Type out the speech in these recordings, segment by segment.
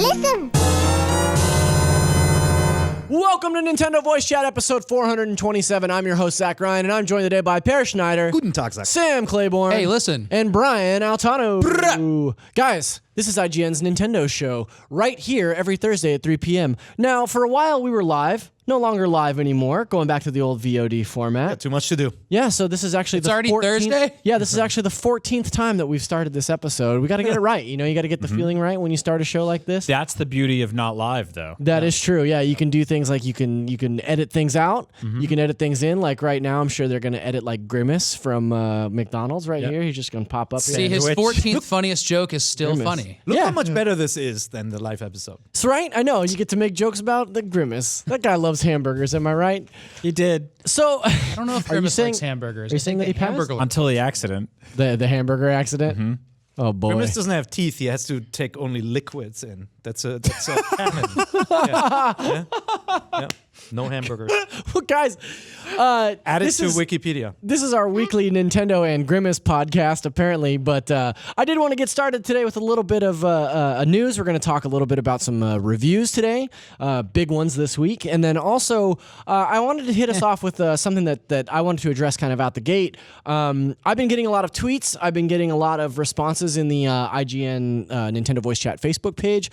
Listen. Welcome to Nintendo Voice Chat episode 427. I'm your host, Zach Ryan, and I'm joined today by Per Schneider, Guten Tag, Zach. Sam Claiborne, Hey, listen. and Brian Altano. Guys, this is IGN's Nintendo show, right here every Thursday at 3 p.m. Now, for a while we were live, no longer live anymore, going back to the old VOD format. Too much to do. Yeah, so this is actually It's the already 14th Thursday? Yeah, this is actually the 14th time that we've started this episode. We got to get it right. You know, you got to get the feeling right when you start a show like this. That's the beauty of not live, though. That is true. Yeah, you can do things like you can edit things out. You can edit things in. Like right now, I'm sure they're going to edit like Grimace from McDonald's right here. He's just going to pop up. See, his 14th funniest joke is still Grimace. funny. Look Yeah. how much better this is than the live episode. That's right. I know. You get to make jokes about the Grimace. That guy loves hamburgers. Am I right? He did. So, I don't know if Are you Grimace saying- likes hamburgers. are you I saying think that he the passed? hamburger Until the accident. the hamburger accident. Oh boy. Grimace doesn't have teeth. He has to take only liquids in. That's a canon. Yeah. Yeah. No hamburgers. Well, guys, Add it this to is- Wikipedia. This is our weekly Nintendo and Grimace podcast, apparently. But I did want to get started today with a little bit of news. We're going to talk a little bit about some reviews today, big ones this week. And then also, I wanted to hit us off with something that I wanted to address kind of out the gate. I've been getting a lot of tweets. I've been getting a lot of responses in the IGN Nintendo Voice Chat Facebook page.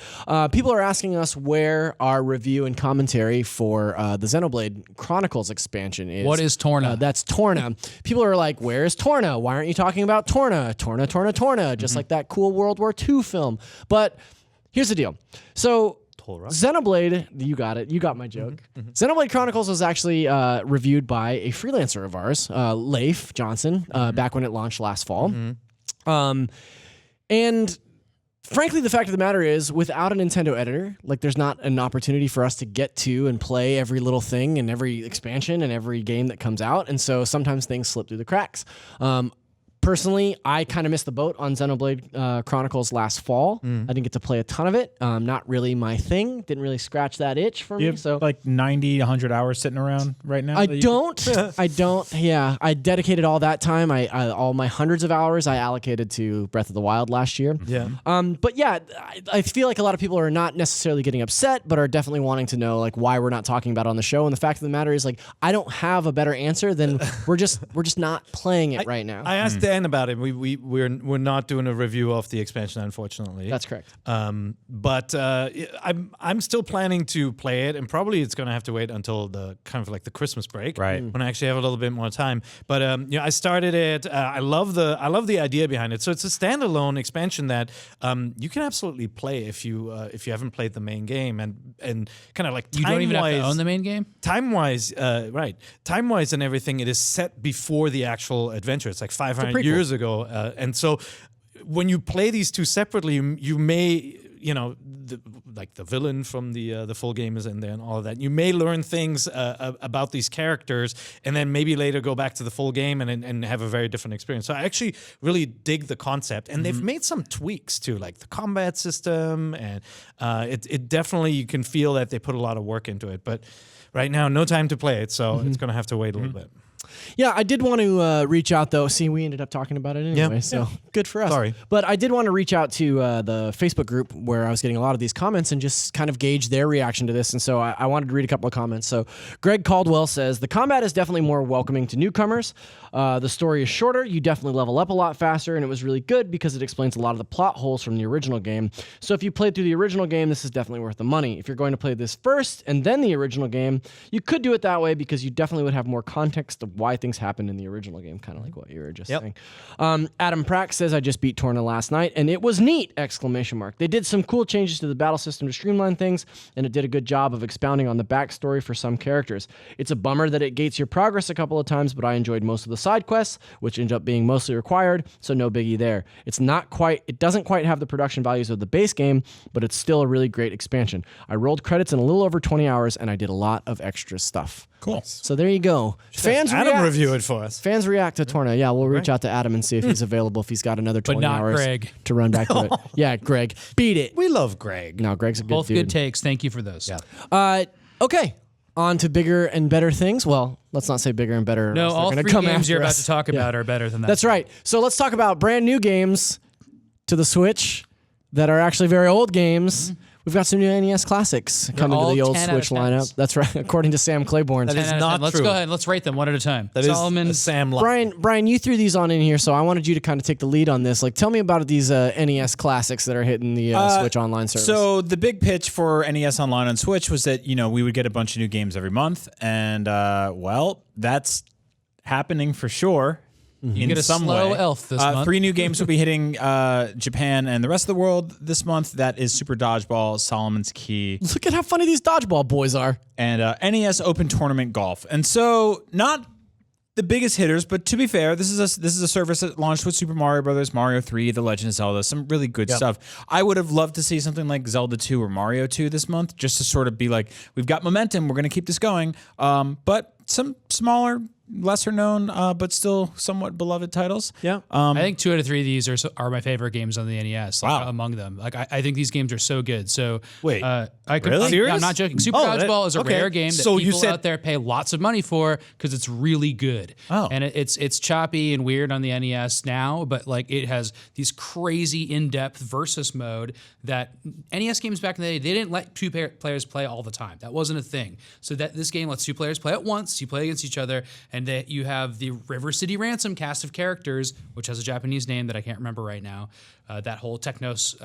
People are asking us where our review and commentary for the Xenoblade Chronicles expansion is. What is Torna? That's Torna. People are like, where's Torna? Why aren't you talking about Torna? Torna. Just like that cool World War II film. But here's the deal. So Xenoblade, you got it. You got my joke. Xenoblade Chronicles was actually reviewed by a freelancer of ours, Leif Johnson, back when it launched last fall. And frankly, the fact of the matter is, without a Nintendo editor, like there's not an opportunity for us to get to and play every little thing and every expansion and every game that comes out. And so sometimes things slip through the cracks. Personally, I kind of missed the boat on Xenoblade Chronicles last fall. I didn't get to play a ton of it. Not really my thing. Didn't really scratch that itch for You me. have So like 90, 100 hours sitting around right now? I that you don't. Yeah, I dedicated all that time. I all my hundreds of hours I allocated to Breath of the Wild last year. Yeah. But yeah, I feel like a lot of people are not necessarily getting upset, but are definitely wanting to know like why we're not talking about it on the show. And the fact of the matter is, like, I don't have a better answer than we're just not playing it right now. I asked Dan about it. We're not doing a review of the expansion, unfortunately. That's correct. But I'm still planning to play it, and probably it's going to have to wait until the kind of like the Christmas break, Right. When I actually have a little bit more time. But I started it. I love the idea behind it. So it's a standalone expansion that you can absolutely play if you haven't played the main game, and kind of like You don't even have to own the main game? Time-wise, right. Time-wise and everything, it is set before the actual adventure. It's like 500 years ago. And so when you play these two separately, you may, like the villain from the full game is in there and all of that. You may learn things about these characters and then maybe later go back to the full game and have a very different experience. So I actually really dig the concept. And they've made some tweaks too, like the combat system. And it definitely, you can feel that they put a lot of work into it. But right now, no time to play it. So it's going to have to wait a little bit. Yeah, I did want to reach out, though. See, we ended up talking about it anyway, so good for us. Sorry. But I did want to reach out to the Facebook group where I was getting a lot of these comments and just kind of gauge their reaction to this. And so I wanted to read a couple of comments. So Greg Caldwell says, the combat is definitely more welcoming to newcomers. The story is shorter. You definitely level up a lot faster, and it was really good because it explains a lot of the plot holes from the original game. So if you played through the original game, this is definitely worth the money. If you're going to play this first and then the original game, you could do it that way because you definitely would have more context of why things happened in the original game, kind of like what you were just saying. Adam Prack says, I just beat Torna last night, and it was neat! ! They did some cool changes to the battle system to streamline things, and it did a good job of expounding on the backstory for some characters. It's a bummer that it gates your progress a couple of times, but I enjoyed most of the side quests, which end up being mostly required, so no biggie there. It doesn't quite have the production values of the base game, but it's still a really great expansion. I rolled credits in a little over 20 hours, and I did a lot of extra stuff. Cool. So there you go. Fans Adam react. review it for us. Fans react to Torna. Yeah, we'll reach out to Adam and see if he's available, if he's got another 20 not hours Greg. to run back to it. Yeah, Greg. Beat it. We love Greg. No, Greg's a good Both dude. good takes. Thank you for those. Yeah. Okay. On to bigger and better things. Well, let's not say bigger and better. or No, else they're all gonna three come games after you're about us. to talk about are better than that. That's right. So let's talk about brand new games to the Switch that are actually very old games. We've got some new NES classics coming to the all old 10 out of Switch lineup. 10s. That's right, according to Sam Claiborne. That is 10 out of not 10. Let's true. go ahead. Let's rate them one at a time. That is Solomon. a Sam lie. Brian, you threw these on in here, so I wanted you to kind of take the lead on this. Like, tell me about these NES classics that are hitting the Switch Online service. So the big pitch for NES Online on Switch was that, we would get a bunch of new games every month. And, that's happening for sure. In get a some slow way. elf this month. 3 new games will be hitting Japan and the rest of the world this month. That is Super Dodgeball, Solomon's Key, Look at how funny these dodgeball boys are. and NES Open Tournament Golf. And so, not the biggest hitters, but to be fair, this is a service that launched with Super Mario Brothers, Mario 3, The Legend of Zelda, some really good stuff. I would have loved to see something like Zelda 2 or Mario 2 this month, just to sort of be like, we've got momentum, we're going to keep this going. But some smaller, lesser known, but still somewhat beloved titles. Yeah. I think 2 out of 3 of these are my favorite games on the NES. Like, among them, like I think these games are so good. So Wait, I could, really? I'm Serious? not joking. Super Oh, Dodgeball is a okay. rare game that So you people said- out there pay lots of money for because it's really good. Oh. And it's choppy and weird on the NES now, but like it has these crazy in-depth versus mode that NES games back in the day, they didn't let 2 players play all the time. That wasn't a thing. So that this game lets 2 players play at once. You play against each other, and that you have the River City Ransom cast of characters, which has a Japanese name that I can't remember right now. That whole Technos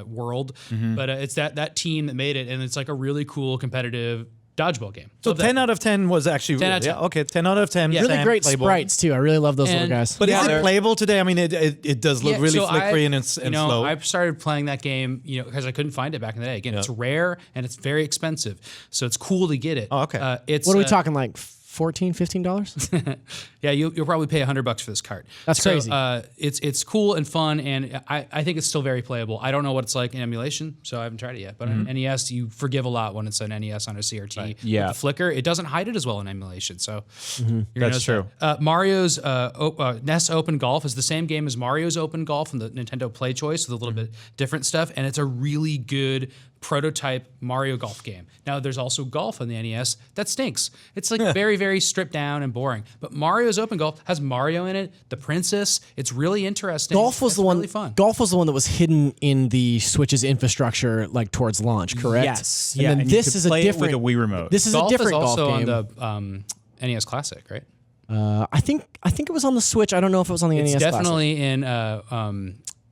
world, but it's that team that made it, and it's like a really cool competitive dodgeball game. So Love that. 10 out of 10 was actually 10 out of 10. Yeah, okay, 10 out of 10. Really Sam, great playable. sprites, too. I really love those little And- guys. But Yeah, is they're- it playable today? I mean, it does look really so flickery and slow. I started playing that game, because I couldn't find it back in the day. Again, it's rare and it's very expensive, so it's cool to get it. Oh, okay. It's What are we talking, like $14, $15? Yeah, you'll probably pay $100 for this cart. That's crazy. It's cool and fun, and I think it's still very playable. I don't know what it's like in emulation, so I haven't tried it yet. But on NES, you forgive a lot when it's an NES on a CRT. Yeah. With the flicker, it doesn't hide it as well in emulation. So you're gonna That's notice true. that. Mario's NES Open Golf is the same game as Mario's Open Golf and the Nintendo Play Choice with a little bit different stuff, and it's a really good prototype Mario Golf game. Now, there's also golf on the NES that stinks. It's like very, very stripped down and boring. But Mario's Open Golf has Mario in it, the princess. It's really interesting. Golf was It's the one. really fun. Golf was the one that was hidden in the Switch's infrastructure, like towar's launch. Correct. Yes. And Yeah, then and you this could is a play it with different. a Wii remote. This is Golf a different is also golf game. on the NES Classic, right? I think it was on the Switch. I don't know if it was on the It's NES. definitely in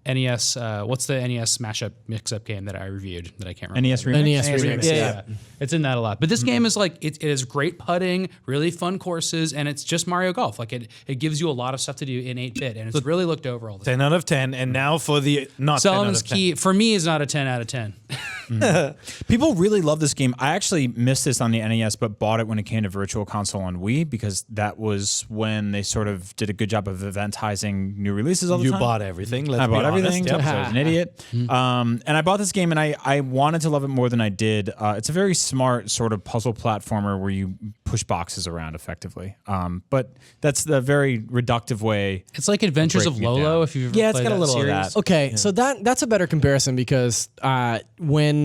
NES. What's the NES mashup mix-up game that I reviewed that I can't remember? NES Remix? NES Remix. Yeah. It's in that a lot. But this game is like it is great putting, really fun courses, and it's just Mario Golf. Like it gives you a lot of stuff to do in 8-bit, and it's really looked over all the time. 10 out of 10. And now for the not 10 out Solomon's of 10. Key for me is not a 10 out of 10. People really love this game. I actually missed this on the NES, but bought it when it came to Virtual Console on Wii because that was when they sort of did a good job of eventizing new releases all the You time. bought everything. Let's I be bought honest. everything. Yep. because I was an idiot. And I bought this game, and I wanted to love it more than I did. It's a very smart sort of puzzle platformer where you push boxes around effectively. But that's the very reductive way. It's like Adventures of Breaking it Lolo. down. If you've ever Yeah, it's played got a that little of series. that. Okay, so that's a better comparison because when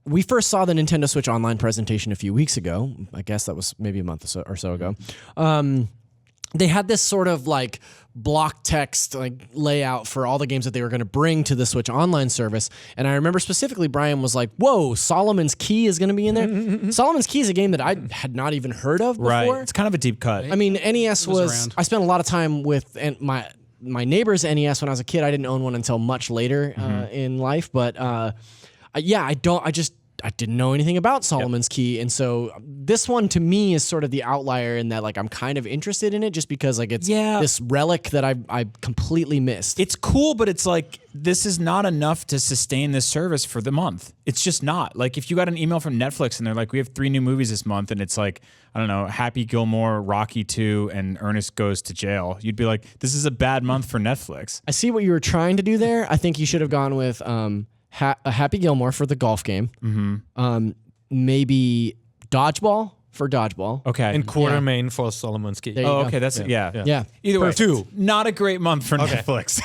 we first saw the Nintendo Switch Online presentation a few weeks ago, I guess that was maybe a month or so ago, they had this sort of like block text like layout for all the games that they were going to bring to the Switch Online service. And I remember specifically Brian was like, whoa, Solomon's Key is going to be in there. Solomon's Key is a game that I had not even heard of before. Right. It's kind of a deep cut. I mean, NES was around. I spent a lot of time with my neighbor's NES when I was a kid. I didn't own one until much later in life, but I didn't know anything about Solomon's Key, and so this one to me is sort of the outlier in that like I'm kind of interested in it just because like it's this relic that I completely missed. It's cool, but it's like this is not enough to sustain this service for the month. It's just not. Like if you got an email from Netflix and they're like, we have 3 new movies this month, and it's like, I don't know, Happy Gilmore, Rocky 2, and Ernest Goes to Jail, you'd be like, this is a bad month for Netflix. I see what you were trying to do there. I think you should have gone with Happy Gilmore for the golf game. Maybe Dodgeball for Dodgeball. Okay. And Quartermain for Solomon's Key. There you Oh, go. okay. That's yeah. Yeah. Either way, Perfect. not a great month for Netflix.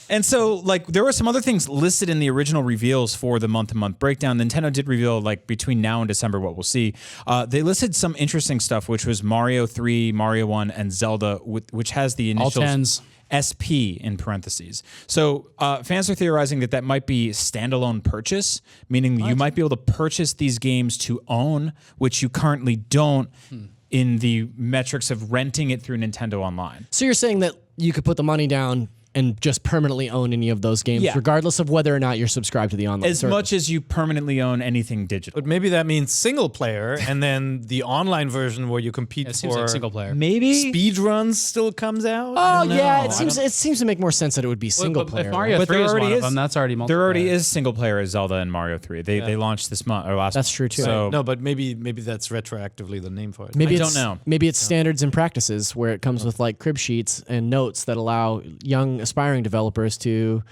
And so, like, there were some other things listed in the original reveals for the month-to-month breakdown. Nintendo did reveal, like, between now and December what we'll see. They listed some interesting stuff, which was Mario 3, Mario 1, and Zelda, which has the All initials. 10s. SP in parentheses. So fans are theorizing that might be standalone purchase, meaning that you might be able to purchase these games to own, which you currently don't in the metrics of renting it through Nintendo Online. So you're saying that you could put the money down and just permanently own any of those games, regardless of whether or not you're subscribed to the online service. Much as you permanently own anything digital. But maybe that means single player, and then the online version where you compete It for seems like single player. Maybe speed runs still comes out. Oh yeah, it seems to make more sense that it would be single player. If Mario But 3 there is already one of is- them, that's already multiplayer. there already is single player as Zelda and Mario 3. They launched this month or last. That's true, too. So No, but maybe that's retroactively the name for it. Maybe I don't it's, know. Maybe it's standards and practices where it comes with like crib sheets and notes that allow young aspiring developers to,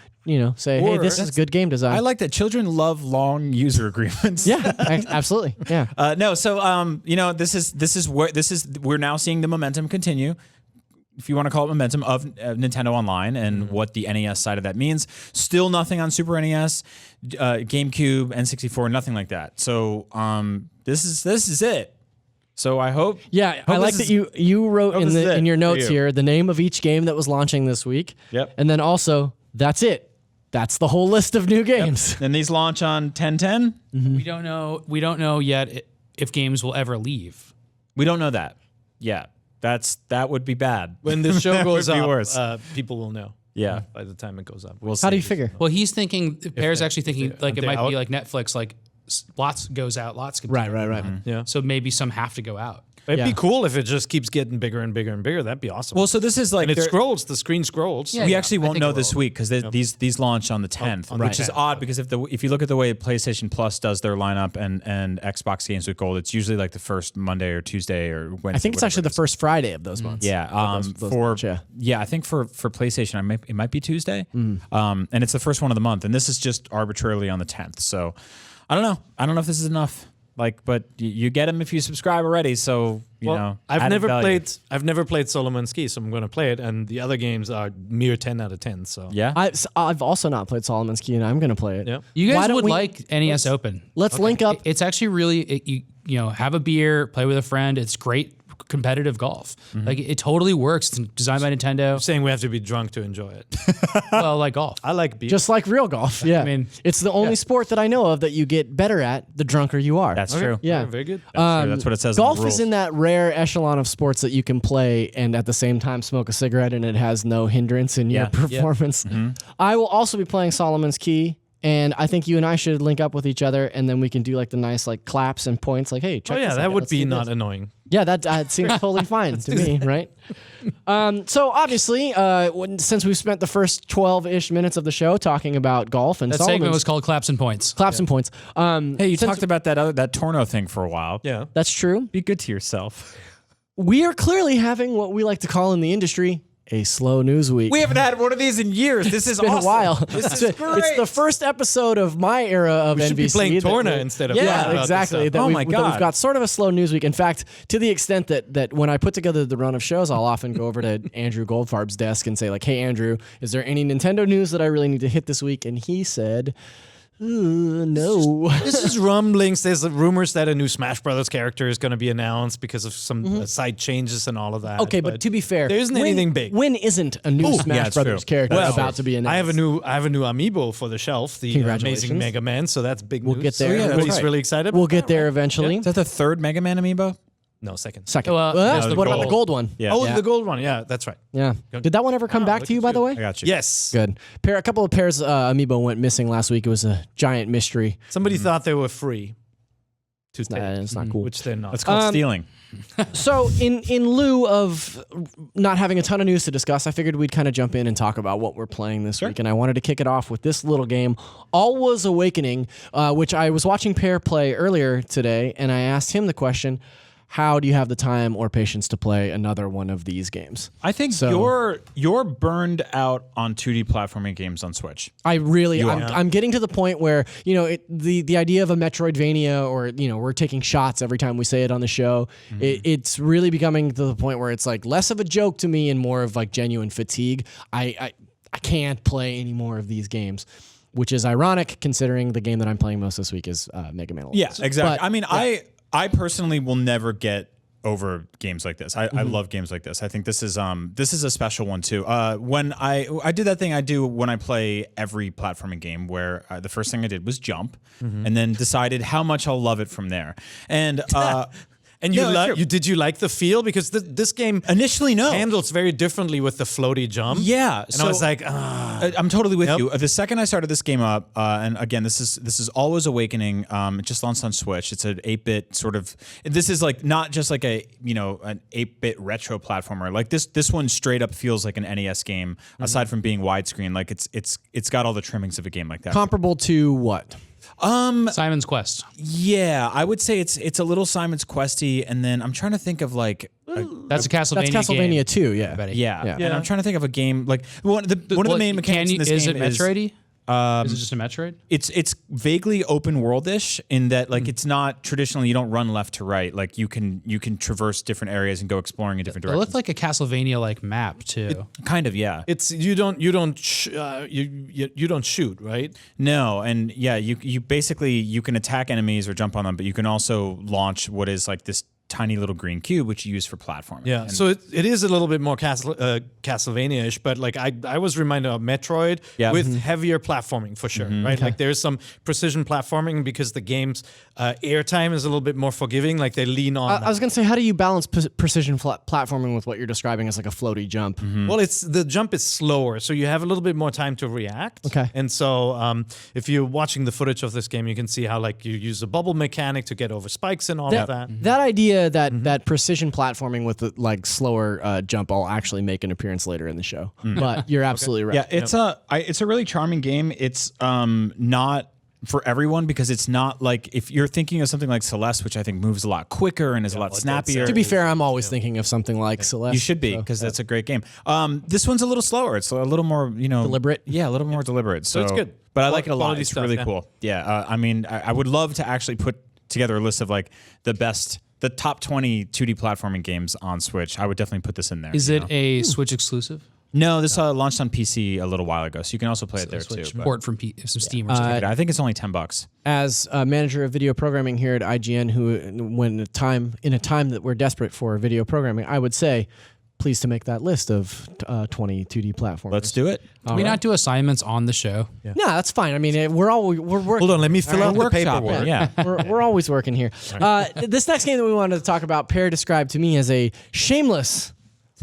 say, hey, Or- this is good game design. I like that children love long user agreements. yeah, absolutely. Yeah. No, so we're now seeing the momentum continue, if you want to call it momentum, of Nintendo Online and what the NES side of that means. Still nothing on Super NES, GameCube, N64, nothing like that. So this is it. So I hope. Yeah, I like that you wrote hope this is it in your for notes you. here the name of each game that was launching this week. Yep. And then also, that's it. That's the whole list of new games. And these launch on 10/10. We don't know. We don't know yet if games will ever leave. We don't know that. Yeah, that would be bad. When the show goes Would be up, worse. People will know. Yeah. By the time it goes up. We'll see. How do you figure? Well, he's thinking. Pear's actually thinking like it they're might be out. like Netflix. Like lots goes out, lots comes Right. in. Yeah. So maybe some have to go out. It'd be Yeah. cool if it just keeps getting bigger and bigger and bigger. That'd be awesome. Well, so this is like and it they're- scrolls. The screen scrolls. Yeah, we yeah. actually I won't think know it this will. week because these launch on the 10th, on the which is 10th. odd because if you look at the way PlayStation Plus does their lineup and Xbox Games with Gold, it's usually like the first Monday or Tuesday or Wednesday. I think it's whatever actually it the is. first Friday of those months. Yeah, those for launch, yeah. I think for PlayStation, it might be Tuesday, and it's the first one of the month, and this is just arbitrarily on the 10th. So I don't know. I don't know if this is enough. But you get them if you subscribe already. So you know, I've added never value. played Solomon's Key, so I'm going to play it. And the other games are mere 10 out of 10. So Yeah, I've also not played Solomon's Key, and I'm going to play it. Yeah. You Why guys don't would we- like NES Open. Let's link up. It's actually really you have a beer, play with a friend. It's great competitive golf. Like it totally works. It's designed by Nintendo. saying we have to be drunk to enjoy it. Well, like golf. I like beer. Just like real golf. Yeah. I mean, it's the only sport that I know of that you get better at the drunker you are. that's Okay. true. Yeah. Very good. That's true. That's what it says. Golf in the is rules. in that rare echelon of sports that you can play and at the same time smoke a cigarette and it has no hindrance in your Yeah. performance. I will also be playing Solomon's Key, and I think you and I should link up with each other, and then we can do like the nice like claps and points. Like, hey, check Oh, yeah, this that out. would Let's be do not this. annoying. Yeah, that seems totally fine to me, right? So obviously, since we've spent the first 12-ish minutes of the show talking about golf and that segment Solomon's was called Claps and Points. claps and points. Hey, you since- talked about that Torno thing for a while. Yeah. That's true. Be good to yourself. We are clearly having what we like to call in the industry a slow news week. We haven't had one of these in years. This is It's been awesome. a while. This is great. It's the first episode of my era of We NVC. should be playing that Torna we- instead of Yeah, talking about this exactly. stuff. That Oh we've, my that God. we've got sort of a slow news week. In fact, to the extent that when I put together the run of shows, I'll often go over to Andrew Goldfarb's desk and say like, "Hey, Andrew, is there any Nintendo news that I really need to hit this week?" And he said, "No." This is rumblings. There's rumors that a new Smash Brothers character is going to be announced because of some side changes and all of that. Okay, but to be fair, there isn't anything big. When isn't a new Smash yeah, it's Brothers true. character Well, about to be announced? I have a new amiibo for the shelf, the Congratulations. amazing Mega Man. So that's big news. get there. So Yeah, that's everybody's right. really excited. We'll about get that, there right? eventually. Is that the third Mega Man amiibo? No, second. Second. Well, the what about the gold. gold one? Yeah. Oh, Yeah. the gold one. Yeah, that's right. Yeah. Did that one ever come back look to you, at by the you. way? I got you. Yes. Good. A couple of pairs amiibo went missing last week. It was a giant mystery. Somebody thought they were free to take, It's not cool. which they're not. That's called stealing. So in lieu of not having a ton of news to discuss, I figured we'd kind of jump in and talk about what we're playing this week. And I wanted to kick it off with this little game, All Was Awakening, which I was watching Pear play earlier today, and I asked him the question, how do you have the time or patience to play another one of these games? I think you're burned out on 2D platforming games on Switch. I'm getting to the point where, the idea of a Metroidvania or, we're taking shots every time we say it on the show, it's really becoming to the point where it's like less of a joke to me and more of like genuine fatigue. I can't play any more of these games, which is ironic considering the game that I'm playing most this week is Mega Man 11. Yeah, exactly. But- I mean, I personally will never get over games like this. I love games like this. I think this is a special one too. When I did that thing I do when I play every platforming game, where the first thing I did was jump, and then decided how much I'll love it from there. And And did you like the feel? Because this game initially handles very differently with the floaty jump. Yeah, and I was like, I'm totally with you. The second I started this game up, and again, this is Always Awakening. It just launched on Switch. It's an 8-bit sort of. This is like not just like an 8-bit retro platformer. Like this one straight up feels like an NES game. Aside from being widescreen, like it's got all the trimmings of a game like that. Comparable to what? Simon's Quest. Yeah, I would say it's a little Simon's Questy, and then I'm trying to think of like That's a Castlevania. That's Castlevania game. 2, yeah. yeah. And I'm trying to think of a game like one of the main mechanics in this is game it Metroid-y? Is it just a Metroid? It's vaguely open world-ish in that like it's not traditionally, you don't run left to right. Like you can traverse different areas and go exploring in different It directions. looked like a Castlevania like map too. Kind of, yeah. it's you don't shoot, right? No, and yeah, you basically you can attack enemies or jump on them, but you can also launch what is like this tiny little green cube, which you use for platforming. Yeah, And so it is a little bit more Castlevania-ish, but like I was reminded of Metroid with heavier platforming for sure, right? Okay. Like there's some precision platforming because the game's airtime is a little bit more forgiving. Like they lean on. I was going to say, how do you balance precision platforming with what you're describing as like a floaty jump? Well, the jump is slower, so you have a little bit more time to react. Okay. And so if you're watching the footage of this game, you can see how like you use a bubble mechanic to get over spikes and all of that. That idea that precision platforming with the like slower jump, I'll actually make an appearance later in the show. But you're absolutely right. yeah, it's a really charming game. It's not for everyone because it's not like if you're thinking of something like Celeste, which I think moves a lot quicker and is a lot snappier. To be fair, I'm always thinking of something like Celeste. You should be because that's a great game. This one's a little slower. It's a little more, Deliberate? Yeah, a little more deliberate. So it's good. But I like it a lot. Quality It's stuff, really yeah. cool. Yeah, I mean, I would love to actually put together a list of like the top 20 2D platforming games on Switch. I would definitely put this in there. Is it a Switch exclusive? No, this launched on PC a little while ago, so you can also play it there Switch too. but- port from some Steam or something. I think it's only $10. As a manager of video programming here at IGN, who in a time that we're desperate for video programming, I would say, please to make that list of 20 2D platforms. Let's do it. Can we not do assignments on the show? No, that's fine. I mean, we're working. Hold on, let me fill out the Workshop paperwork. it, yeah. we're always working here. This next game that we wanted to talk about, Pear described to me as a shameless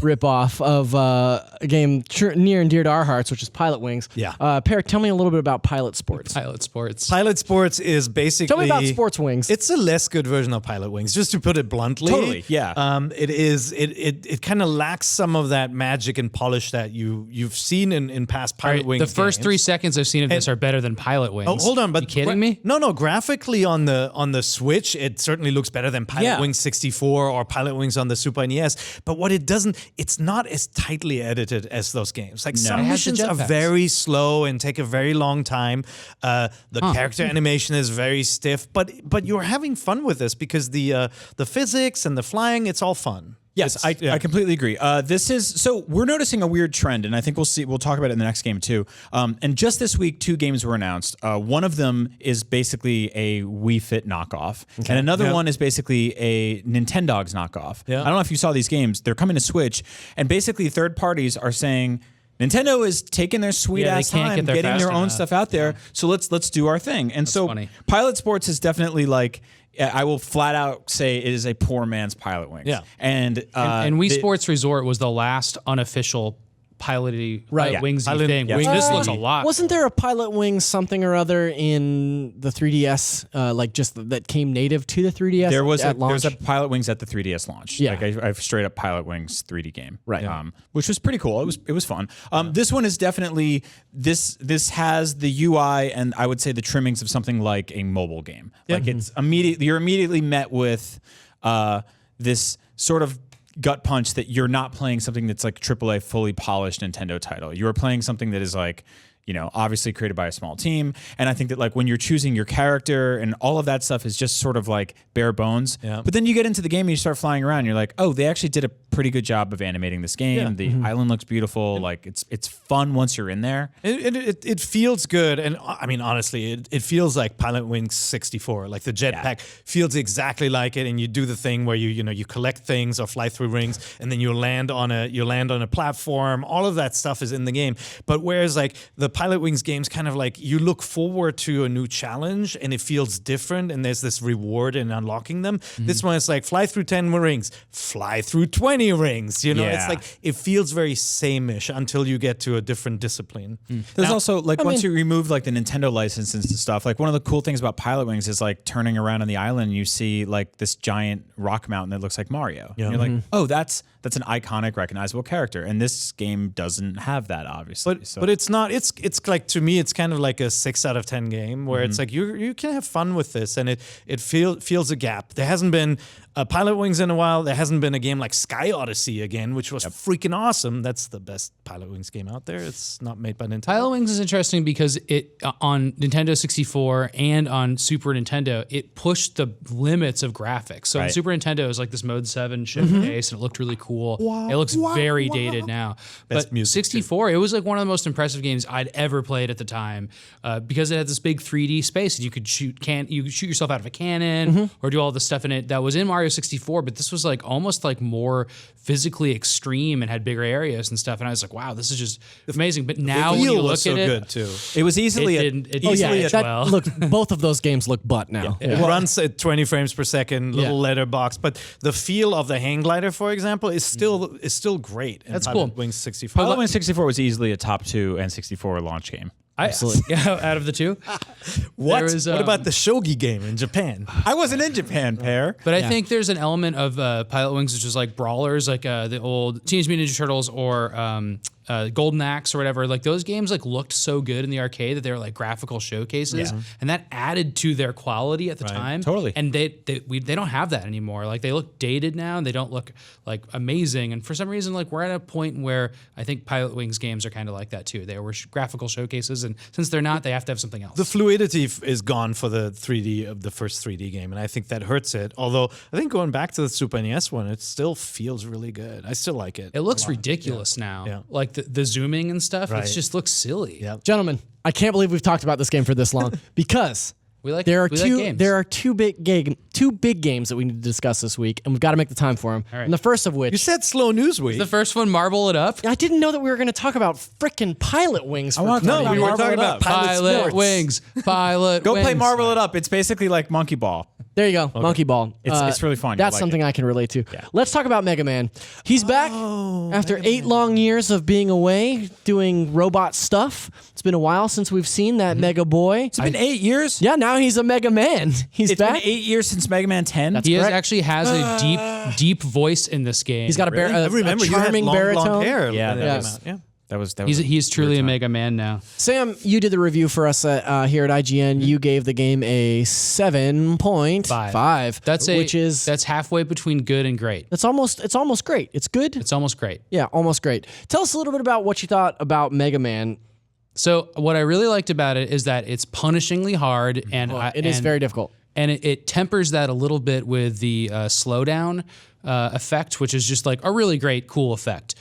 ripoff of a game near and dear to our hearts, which is Pilot Wings. Yeah. Pear, tell me a little bit about Pilot Sports. Pilot Sports. Pilot Sports is basically. Tell me about Sports Wings. It's a less good version of Pilot Wings, just to put it bluntly. Totally, yeah. It is. It kind of lacks some of that magic and polish that you've seen in past All Pilot right, Wings. the first games. 3 seconds I've seen of this are better than Pilot Wings. Oh, hold on, but you kidding me? No. Graphically on the Switch, it certainly looks better than Pilot Wings 64 or Pilot Wings on the Super NES. But what it doesn't, it's not as tightly edited as those games. Like some It has the missions are jetpacks. very slow and take a very long time. The character animation is very stiff, but you're having fun with this because the physics and the flying, it's all fun. Yes, I completely agree. So we're noticing a weird trend, and I think we'll talk about it in the next game too. And just this week, 2 games were announced. One of them is basically a Wii Fit knockoff, and another one is basically a Nintendogs knockoff. Yeah. I don't know if you saw these games. They're coming to Switch, and basically third parties are saying, Nintendo is taking their sweet ass they can't time get there getting fast their own enough. stuff out there. So let's do our thing. And so funny. Pilot Sports is definitely like, I will flat out say it is a poor man's Pilot Wings. Yeah. And Wii Sports Resort was the last unofficial piloty Wingsy Pilot- thing. yeah. This looks a lot. Wasn't there a Pilot Wings something or other in the 3DS, like just that came native to the 3DS? There was at launch? a Pilot Wings at the 3DS launch. Yeah. Like I've straight up Pilot Wings 3D game. Right. Which was pretty cool. It was fun. This one is definitely this has the UI and I would say the trimmings of something like a mobile game. Like it's you're immediately met with this sort of gut punch that you're not playing something that's like AAA fully polished Nintendo title. You are playing something that is like, obviously created by a small team. And I think that like when you're choosing your character and all of that stuff is just sort of like bare bones. Yeah. But then you get into the game and you start flying around. And you're like, oh, they actually did a pretty good job of animating this game. Yeah. The island looks beautiful. Like it's fun once you're in there. It feels good, and I mean honestly, it feels like Pilot Wings 64. Like the jetpack feels exactly like it, and you do the thing where you collect things or fly through rings, and then you land on a platform. All of that stuff is in the game. But whereas like the Pilot Wings games, kind of like you look forward to a new challenge, and it feels different, and there's this reward in unlocking them. This one is like fly through 10 rings, fly through 20 rings. It's like it feels very same-ish until you get to a different discipline. There's also like once you remove like the Nintendo licenses and stuff, like one of the cool things about Pilot Wings is like turning around on the island, you see like this giant rock mountain that looks like Mario. And you're like, oh, that's an iconic, recognizable character, and this game doesn't have that, obviously. But it's not. It's like, to me, it's kind of like a 6 out of 10 game where it's like you can have fun with this, and it feels a gap. There hasn't been Pilot Wings in a while. There hasn't been a game like Sky Odyssey again, which was freaking awesome. That's the best Pilot Wings game out there. It's not made by Nintendo. Pilot Wings is interesting because it on Nintendo 64 and on Super Nintendo, it pushed the limits of graphics. So on Super Nintendo, it was like this Mode 7 showcase, and it looked really cool. It looks very dated now. Best but music, 64, it was like one of the most impressive games I'd ever played at the time because it had this big 3D space, and you could shoot yourself out of a cannon or do all the stuff in it that was in Mario 64, but this was like almost like more physically extreme and had bigger areas and stuff. And I was like, wow, this is just amazing. But now when you look at it, good too. It was easily Look, both of those games look butt now. It runs at 20 frames per second, little letterbox, but the feel of the hang glider, for example, is still great. That's Pilot cool. Wings 64. Pilot Wings 64 was easily a top 2 N64 launch game. Absolutely. Out of the two. What? Was, what about the shogi game in Japan? I wasn't in Japan, Pear. But I think there's an element of Pilot Wings, which is like brawlers, like the old Teenage Mutant Ninja Turtles or Golden Axe or whatever. Like those games like looked so good in the arcade that they were like graphical showcases, and that added to their quality at the time. Totally. And they don't have that anymore. Like they look dated now, and they don't look like amazing. And for some reason, like we're at a point where I think Pilot Wings games are kind of like that too. They were graphical showcases, and since they're not, they have to have something else. The fluidity is gone for the 3D of the first 3D game, and I think that hurts it. Although I think going back to the Super NES one, it still feels really good. I still like it. It looks ridiculous now. Yeah. Like the zooming and stuff, Right. it just looks silly. Yeah. Gentlemen, I can't believe we've talked about this game for this long because there are two big games that we need to discuss this week, and we've got to make the time for them. All right. And the first of which You said slow news week. The first one, Marble It Up. I didn't know that we were going to talk about frickin' Pilot Wings. want to no, talk we were Marvel talking It about Up. Pilot Sports. Wings. Pilot Go Wings. play Marvel It Up. It's basically like Monkey Ball. There you go, Monkey Ball. It's really fun. That's You'll like something it. I can relate to. Let's talk about Mega Man. He's back after 8 long years of being away doing robot stuff. It's been a while since we've seen that Mega Boy. It's been 8 years. Yeah, now he's a Mega Man. He's It's back. been 8 years since Mega Man 10. He correct. actually has a deep voice in this game. He's got a, I remember a you had charming long baritone. blonde hair. Yeah, when that that was- came out. Yeah. That was He's truly a Mega Man now. Sam, you did the review for us here at IGN. You gave the game a 7.5. That's halfway between good and great. It's almost great. It's good. It's almost great. Yeah, almost great. Tell us a little bit about what you thought about Mega Man. So what I really liked about it is that it's punishingly hard, and It is very difficult. and it tempers that a little bit with the slowdown effect, which is just like a really great, cool effect.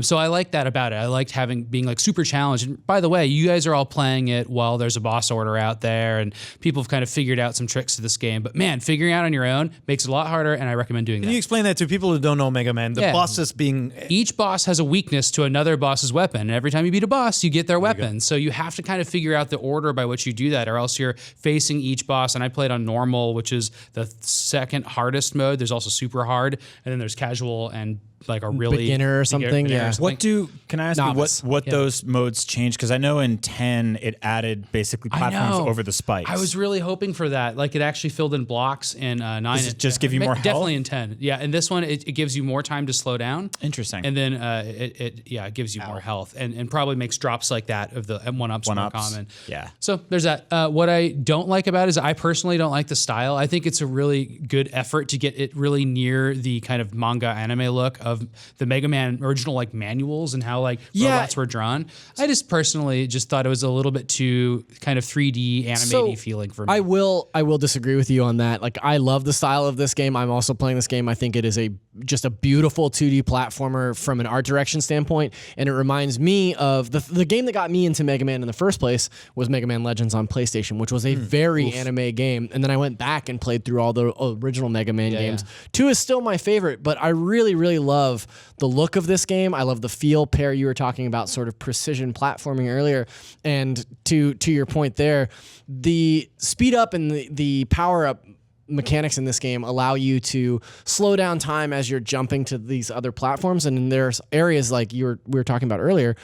So I like that about it. I liked being like super challenged. And by the way, you guys are all playing it while there's a boss order out there, and people have kind of figured out some tricks to this game. But man, figuring out on your own makes it a lot harder, and I recommend doing Can that. you explain that to people who don't know Mega Man? The Yeah. bosses being Each boss has a weakness to another boss's weapon. And every time you beat a boss, you get their weapon. So you have to kind of figure out the order by which you do that, or else you're facing each boss. And I played on normal, which is the second hardest mode. There's also super hard, and then there's casual and like a really Beginner or something, yeah. Can I ask Novice. you what those modes changed? Because I know in 10 it added basically platforms know. over the spikes. I was really hoping for that. Like it actually filled in blocks in 9. Does it just give you more health? Definitely in 10. Yeah, in this one it gives you more time to slow down. Interesting. And then it gives you more health and probably makes drops like that of the one-ups more common. Yeah. So there's that. What I don't like about it is I personally don't like the style. I think it's a really good effort to get it really near the kind of manga anime look of of the Mega Man original like manuals and how like robots were drawn. I just personally just thought it was a little bit too kind of 3D animated feeling for me. I will disagree with you on that. Like, I love the style of this game. I'm also playing this game. I think it is just a beautiful 2D platformer from an art direction standpoint, and it reminds me of the game that got me into Mega Man in the first place was Mega Man Legends on PlayStation, which was a very anime game. And then I went back and played through all the original Mega Man games. 2 is still my favorite, but I really, really love the look of this game. I love the feel. Pear, you were talking about sort of precision platforming earlier, and to your point there, the speed up and the power up mechanics in this game allow you to slow down time as you're jumping to these other platforms. And there's areas like we were talking about earlier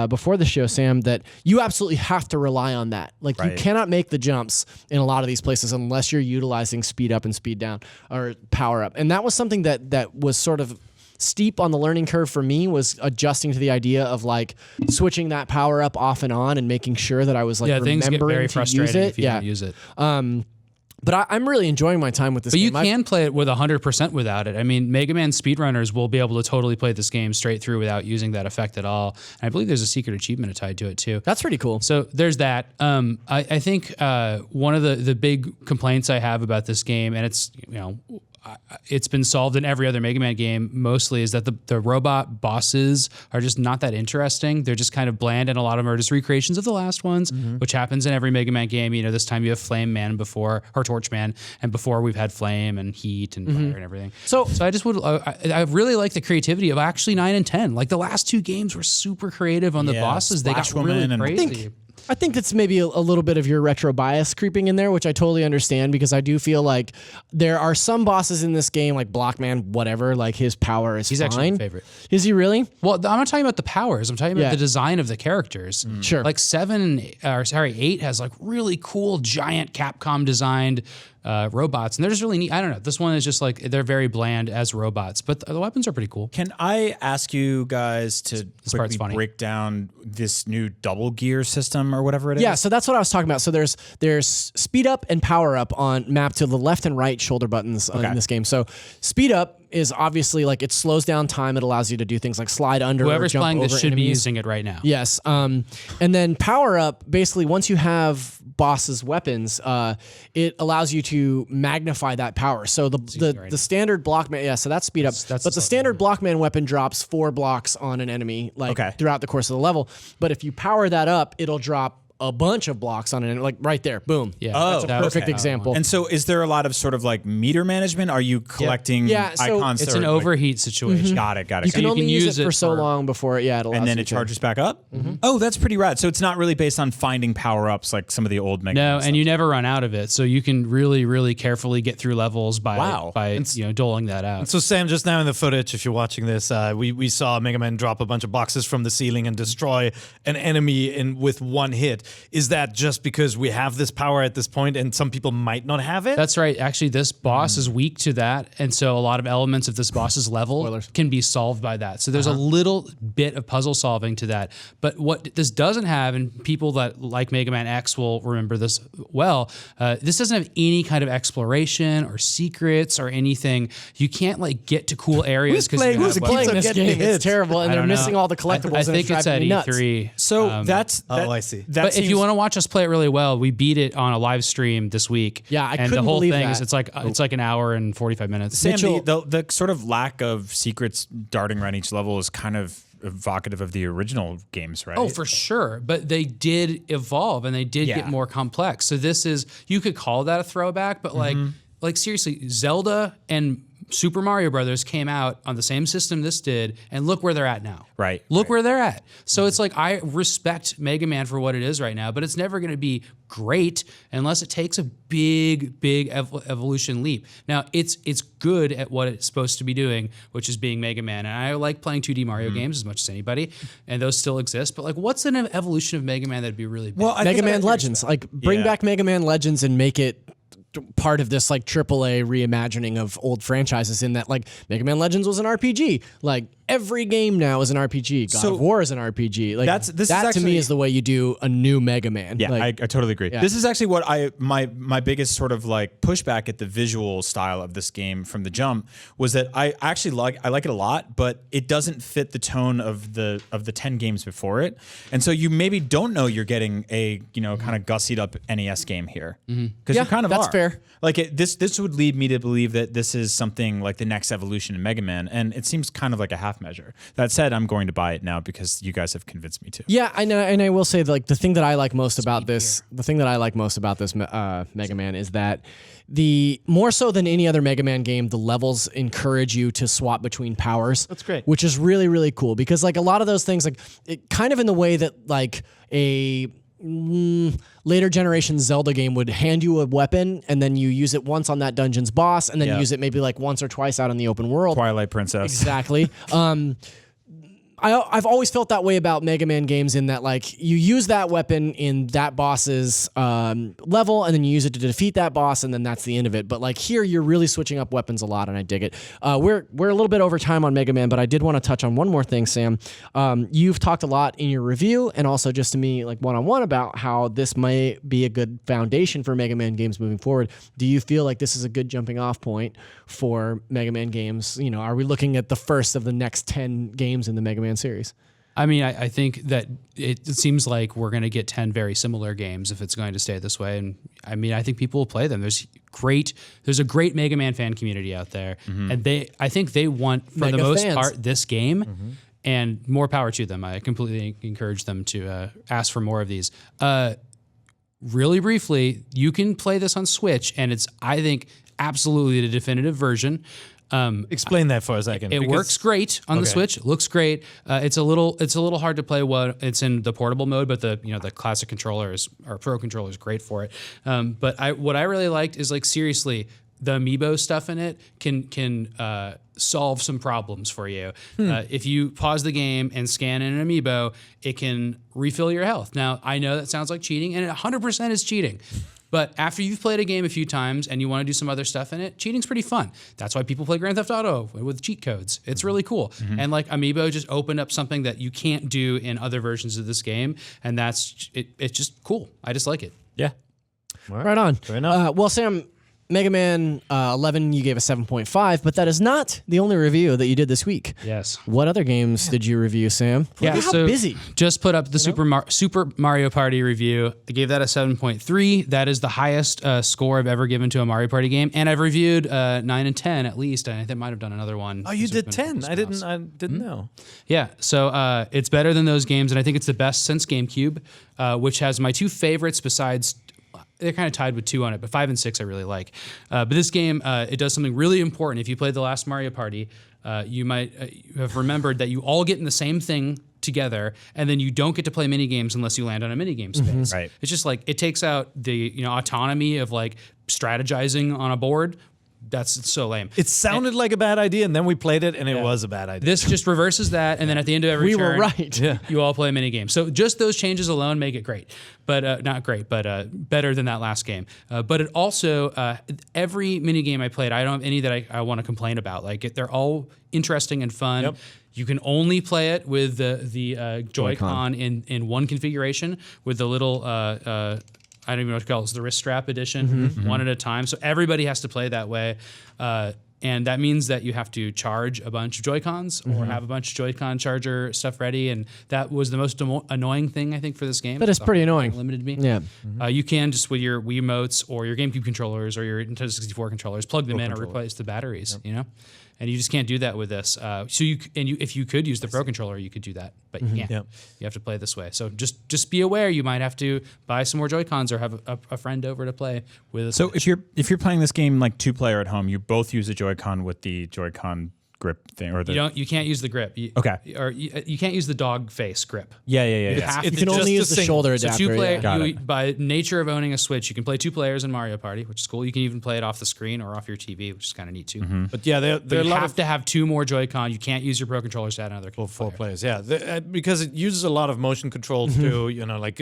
before the show, Sam, that you absolutely have to rely on that. Like, you cannot make the jumps in a lot of these places unless you're utilizing speed up and speed down or power up. And that was something that was sort of steep on the learning curve for me, was adjusting to the idea of like switching that power up off and on and making sure that I was like remembering things get very to frustrating use it. if you don't use it. But I'm really enjoying my time with this game. But you can play it with 100% without it. I mean, Mega Man speedrunners will be able to totally play this game straight through without using that effect at all. And I believe there's a secret achievement tied to it too. That's pretty cool. So there's that. I think one of the big complaints I have about this game, and it's, it's been solved in every other Mega Man game mostly, is that the robot bosses are just not that interesting. They're just kind of bland, and a lot of them are just recreations of the last ones, which happens in every Mega Man game. This time you have Flame Man before, or Torch Man, and before we've had Flame and Heat and Fire and everything. So I just I really like the creativity of actually 9 and 10. Like, the last 2 games were super creative on the bosses. They got really crazy. I think it's maybe a little bit of your retro bias creeping in there, which I totally understand, because I do feel like there are some bosses in this game, like Blockman, whatever, like his power is fine. He's actually my favorite. Is he really? Well, I'm not talking about the powers. I'm talking about the design of the characters. Sure. Like 8 has like really cool giant Capcom designed robots, and they're just really neat. I don't know. This one is just like, they're very bland as robots, but the weapons are pretty cool. Can I ask you guys to quickly break down this new double gear system or whatever it is? Yeah, so that's what I was talking about. So there's speed up and power up on mapped to the left and right shoulder buttons in this game. So speed up is obviously like, it slows down time. It allows you to do things like slide under. Whoever's or jump playing over this should enemies. be using it right now. Yes. And then power up, basically, once you have boss's weapons, it allows you to magnify that power. So the standard Blockman, so that's speed up. But the standard Blockman weapon drops 4 blocks on an enemy throughout the course of the level. But if you power that up, it'll drop a bunch of blocks on it, like right there, boom. Yeah, that's a perfect example. And so, is there a lot of sort of like meter management? Are you collecting icons? It's an overheat situation. Got it. You can only use it for so long before it allows and then you it charges back up. Oh, that's pretty rad. So it's not really based on finding power ups like some of the old Mega Man and stuff. you never run out of it, so you can really, really carefully get through levels by doling that out. So Sam, just now in the footage, if you're watching this, we saw Mega Man drop a bunch of boxes from the ceiling and destroy an enemy with one hit. Is that just because we have this power at this point and some people might not have it? That's right. Actually, this boss is weak to that, and so a lot of elements of this boss's level can be solved by that. So there's a little bit of puzzle solving to that. But what this doesn't have, and people that like Mega Man X will remember this well, this doesn't have any kind of exploration or secrets or anything. You can't like get to cool areas because who's playing this game? It's terrible, and they're missing all the collectibles. I think it's at E3. So I see. But if you want to watch us play it really well, we beat it on a live stream this week. Yeah, I and couldn't the whole believe thing that. is it's like an hour and 45 minutes. Sam, the sort of lack of secrets darting around each level is kind of evocative of the original games, right? Oh, for sure. But they did evolve and they did get more complex. So this is, you could call that a throwback, but like seriously, Zelda and Super Mario Brothers came out on the same system this did, and look where they're at now. Right. Look where they're at. So it's like, I respect Mega Man for what it is right now, but it's never going to be great unless it takes a big evolution leap. Now, it's good at what it's supposed to be doing, which is being Mega Man. And I like playing 2D Mario games as much as anybody, and those still exist. But like, what's an evolution of Mega Man that'd be really big? Well, Mega Man Legends. Like, bring back Mega Man Legends and make it part of this like AAA reimagining of old franchises, in that like Mega Man Legends was an RPG. Like, every game now is an RPG. God of War is an RPG. Like this is to actually, me is the way you do a new Mega Man. Yeah, like, I totally agree. Yeah. This is actually what my biggest sort of like pushback at the visual style of this game from the jump was that I like it a lot, but it doesn't fit the tone of the 10 games before it. And so you maybe don't know you're getting a, kind of gussied up NES game here. Because you kind of that's are. fair. Like this would lead me to believe that this is something like the next evolution in Mega Man, and it seems kind of like a half measure. That said, I'm going to buy it now because you guys have convinced me to. Yeah, I know, and I will say like the thing that I like most about this, Mega Man is that the more so than any other Mega Man game, the levels encourage you to swap between powers. That's great. Which is really, really cool because like a lot of those things, like it kind of in the way that like a later generation Zelda game would hand you a weapon and then you use it once on that dungeon's boss and then use it maybe like once or twice out in the open world. Twilight Princess. Exactly. I've always felt that way about Mega Man games in that like you use that weapon in that boss's level and then you use it to defeat that boss and then that's the end of it. But like here you're really switching up weapons a lot and I dig it. We're a little bit over time on Mega Man, but I did want to touch on one more thing, Sam. You've talked a lot in your review and also just to me like one-on-one about how this may be a good foundation for Mega Man games moving forward. Do you feel like this is a good jumping off point for Mega Man games? Are we looking at the first of the next 10 games in the Mega Man series? I mean, I think that it seems like we're going to get 10 very similar games if it's going to stay this way. And I mean, I think people will play them. There's a great Mega Man fan community out there. And I think they want, for the most part, this game. And more power to them. I completely encourage them to ask for more of these. Really briefly, you can play this on Switch, and it's, I think, absolutely the definitive version. Explain that for a second. It works great on the Switch. It looks great. It's a little hard to play when it's in the portable mode, but the classic controller or Pro controller is great for it. But what I really liked is like seriously, the amiibo stuff in it can solve some problems for you. If you pause the game and scan in an amiibo, it can refill your health. Now I know that sounds like cheating, and it 100% is cheating. But after you've played a game a few times and you want to do some other stuff in it, cheating's pretty fun. That's why people play Grand Theft Auto with cheat codes. It's really cool. And like Amiibo just opened up something that you can't do in other versions of this game, and that's it. It's just cool. I just like it. Yeah. Right on. Fair enough. Well, Sam, Mega Man 11, you gave a 7.5, but that is not the only review that you did this week. Yes. What other games did you review, Sam? Yeah, Look at how busy. Just put up the Super Mario Party review. I gave that a 7.3. That is the highest score I've ever given to a Mario Party game, and I've reviewed 9 and 10 at least. I think I might have done another one. Oh, you did 10. I didn't know. Yeah, so it's better than those games, and I think it's the best since GameCube, which has my two favorites besides. They're kind of tied with 2 on it, but 5 and 6 I really like. But this game, it does something really important. If you played the last Mario Party, you might have remembered that you all get in the same thing together, and then you don't get to play mini games unless you land on a mini game space. Right. It's just like it takes out the autonomy of like strategizing on a board. That's so lame. It sounded like a bad idea, and then we played it, and it was a bad idea. This just reverses that, and then at the end of every We turn, were right. Yeah. you all play a mini game. So just those changes alone make it great, but not great, but better than that last game. But it also every mini game I played, I don't have any that I want to complain about. Like they're all interesting and fun. Yep. You can only play it with the Joy-Con in one configuration with the little. I don't even know what to call it. It's the wrist strap edition, one at a time. So everybody has to play that way. And that means that you have to charge a bunch of Joy-Cons or have a bunch of Joy-Con charger stuff ready. And that was the most annoying thing, I think, for this game. That is pretty annoying. Limited me. Yeah. You can just with your Wiimotes or your GameCube controllers or your Nintendo 64 controllers, plug them in or replace the batteries, And you just can't do that with this. If you could use the Pro Controller, you could do that, but you can't. Yep. You have to play this way. So just be aware. You might have to buy some more Joy-Cons or have a friend over to play with us. So if you're playing this game like 2-player at home, you both use a Joy-Con with the Joy-Con grip thing, or the you can't use the grip. Okay. You can't use the dog face grip. Yeah. You can only use the shoulder So adapter. 2-player, Yeah. by nature of owning a Switch, you can play 2 players in Mario Party, which is cool. You can even play it off the screen or off your TV, which is kind of neat too. But yeah, there But are a you lot have to have 2 more Joy-Con. You can't use your Pro Controllers to add another four players. Yeah, because it uses a lot of motion controls too. Like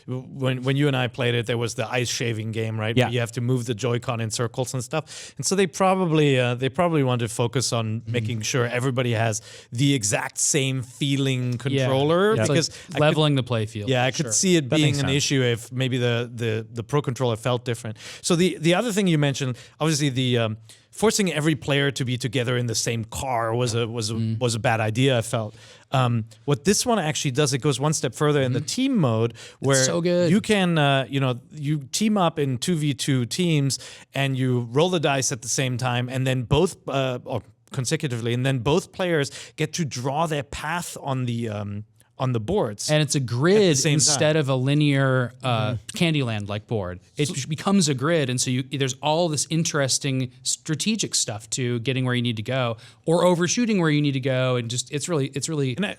when you and I played it, there was the ice shaving game, right? Yeah. Where you have to move the Joy-Con in circles and stuff. And so they probably want to focus on making making sure everybody has the exact same feeling controller. It's Because like leveling the play field. I could see it being an issue if maybe the Pro Controller felt different. So the other thing you mentioned, obviously the forcing every player to be together in the same car was a bad idea, I felt. What this one actually does, it goes one step further in the team mode, where so good. you can you team up in 2v2 teams and you roll the dice at the same time, and then both or consecutively, and then both players get to draw their path on the boards. And it's a grid same instead of a linear Candyland-like board. It becomes a grid, and so there's all this interesting strategic stuff to getting where you need to go, or overshooting where you need to go, and just it's really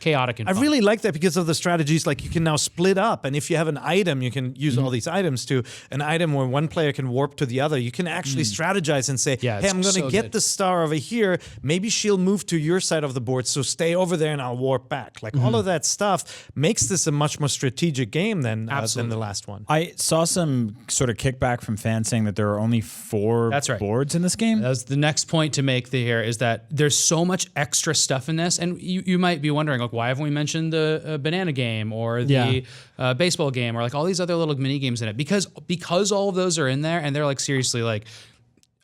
chaotic and I fun. really like that because of the strategies. Like you can now split up, and if you have an item, you can use all these items to an item where one player can warp to the other. You can actually strategize and say, "Hey, I'm going to get the star over here. Maybe she'll move to your side of the board, so stay over there, and I'll warp back." Like all of that stuff makes this a much more strategic game than the last one. I saw some sort of kickback from fans saying that there are only 4 boards in this game. That's the next point to make here is that there's so much extra stuff in this, and you might be wondering, like, why haven't we mentioned the banana game or the baseball game or like all these other little mini games in it? Because all of those are in there, and they're like seriously like.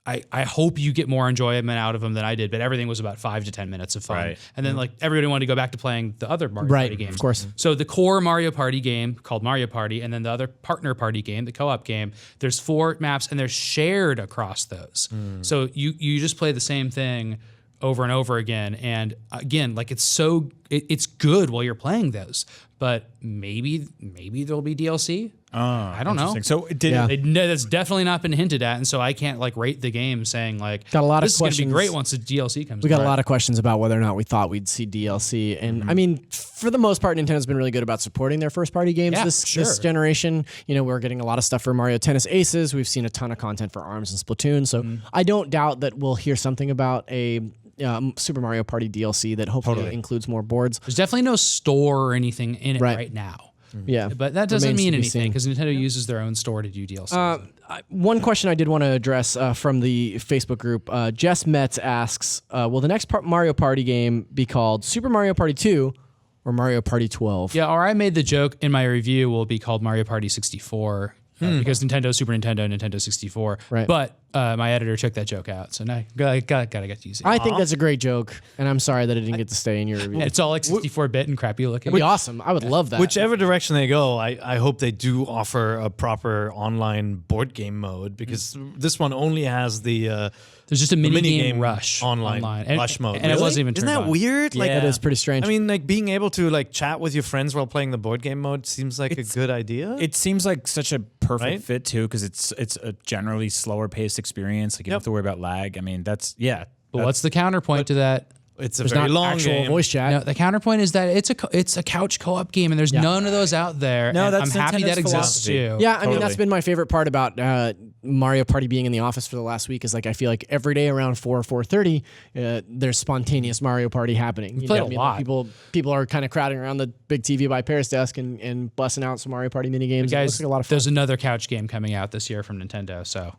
I hope you get more enjoyment out of them than I did, but everything was about 5 to 10 minutes of fun. Right. And then like everybody wanted to go back to playing the other Mario Party games. Of course. So the core Mario Party game called Mario Party, and then the other partner party game, the co-op game, there's 4 maps and they're shared across those. So you just play the same thing over and over again. And again, like it's good while you're playing those, but maybe there'll be DLC. I don't know. So That's definitely not been hinted at, and so I can't like rate the game saying like got a lot of this is going to be questions. great once the DLC comes. We got a lot of questions about whether or not we thought we'd see DLC. And I mean, for the most part, Nintendo's been really good about supporting their first party games this generation. You know, we're getting a lot of stuff for Mario Tennis Aces. We've seen a ton of content for ARMS and Splatoon. So I don't doubt that we'll hear something about a Super Mario Party DLC that hopefully includes more boards. There's definitely no store or anything in it right now. Yeah, but that doesn't mean anything seen. because Nintendo uses their own store to do DLC. One question I did want to address from the Facebook group, Jess Metz asks, will the next Mario Party game be called Super Mario Party 2 or Mario Party 12? Yeah, or I made the joke in my review will be called Mario Party 64 because Nintendo, Super Nintendo, Nintendo 64. Right. But my editor took that joke out, so now gotta get to use it. I think that's a great joke, and I'm sorry that it didn't get to stay in your review. It's all like 64-bit and crappy looking. It'd be awesome. I would love that. Whichever direction they go, I hope they do offer a proper online board game mode, because this one only has the There's just a mini game game rush online and, rush mode. and it wasn't even Isn't turned that on. weird? Like, that is pretty strange. I mean, like being able to like chat with your friends while playing the board game mode seems like a good idea. It seems like such a perfect Right? fit too, because it's a generally slower paced experience. Like you don't have to worry about lag. I mean, But what's the counterpoint to that? It's a There's very not long actual game. voice chat. No, the counterpoint is that it's a couch co-op game, and there's none of those out there. No, and that's I'm happy Nintendo's that exists philosophy. too. Yeah, I mean, that's been my favorite part about Mario Party being in the office for the last week is like I feel like every day around 4:30, there's spontaneous Mario Party happening. You played know a what I mean? lot. Like people are kind of crowding around the big TV by Paris desk and busting out some Mario Party mini games. It Guys, looks like a lot of fun. there's another couch game coming out this year from Nintendo, so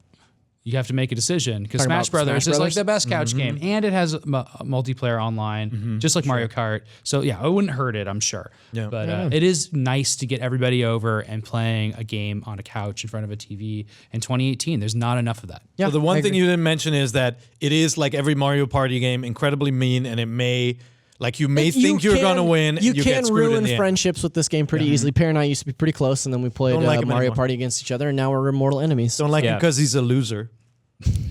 you have to make a decision because Talking Smash about Brothers Smash is like Brothers? the best couch game, and it has multiplayer online, just like Mario Kart. So yeah, it wouldn't hurt it, I'm sure. Yeah. But it is nice to get everybody over and playing a game on a couch in front of a TV in 2018. There's not enough of that. Yeah, So the one I thing agree. you didn't mention is that it is like every Mario Party game, incredibly mean, and it may. Like you may think you're going to win. You and you can get screwed in ruin the end. friendships with this game pretty easily. Per and I used to be pretty close, and then we played Don't like him Mario anymore. Party against each other, and now we're mortal enemies. Don't like him because he's a loser.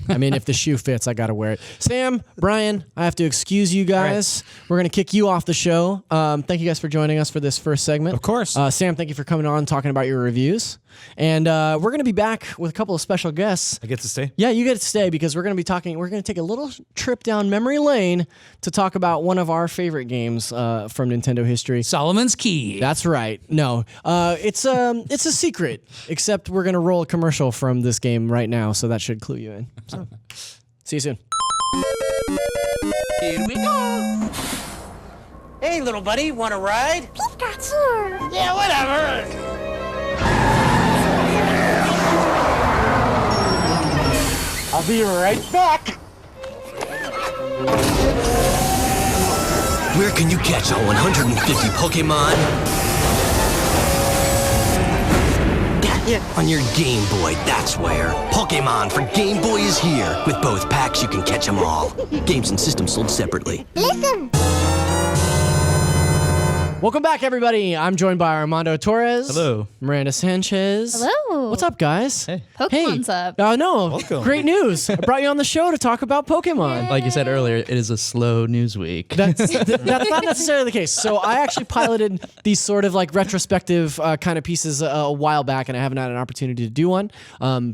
I mean, if the shoe fits, I got to wear it. Sam, Brian, I have to excuse you guys. We're going to kick you off the show. Thank you guys for joining us for this first segment. Of course. Sam, thank you for coming on talking about your reviews. And we're going to be back with a couple of special guests. I get to stay. Yeah, you get to stay because we're going to take a little trip down memory lane to talk about one of our favorite games from Nintendo history. Solomon's Key. That's right. No, it's a secret. Except we're gonna roll a commercial from this game right now, so that should clue you in. So, see you soon. Here we go. Hey, little buddy, want to ride? Pikachu! Yeah, whatever. I'll be right back. Where can you catch all 150 Pokemon? On your Game Boy, that's where. Pokemon for Game Boy is here. With both packs, you can catch them all. Games and systems sold separately. Listen. Welcome back, everybody. I'm joined by Armando Torres. Hello. Miranda Sanchez. Hello. What's up, guys? Hey. Pokemon's up. No. Welcome. Great news. I brought you on the show to talk about Pokemon. Like you said earlier, it is a slow news week. That's not necessarily the case. So I actually piloted these sort of like retrospective kind of pieces a while back, and I haven't had an opportunity to do one.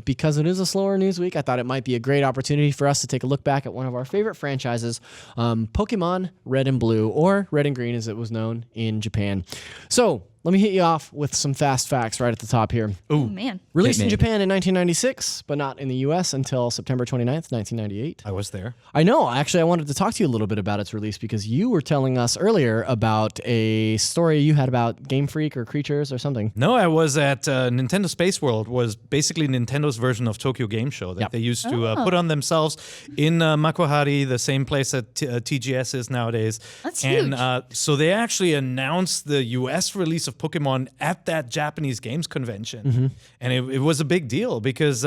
Because it is a slower news week, I thought it might be a great opportunity for us to take a look back at one of our favorite franchises, Pokemon Red and Blue, or Red and Green as it was known in Japan. So let me hit you off with some fast facts right at the top here. Oh, man. Released Hit in me. Japan in 1996, but not in the US until September 29th, 1998. I was there. I know. Actually, I wanted to talk to you a little bit about its release because you were telling us earlier about a story you had about Game Freak or Creatures or something. No, I was at Nintendo Space World, was basically Nintendo's version of Tokyo Game Show that Yep. they used to put on themselves in Makuhari, the same place that TGS is nowadays. That's and huge. so they actually announced the US release of Pokemon at that Japanese games convention. And it was a big deal because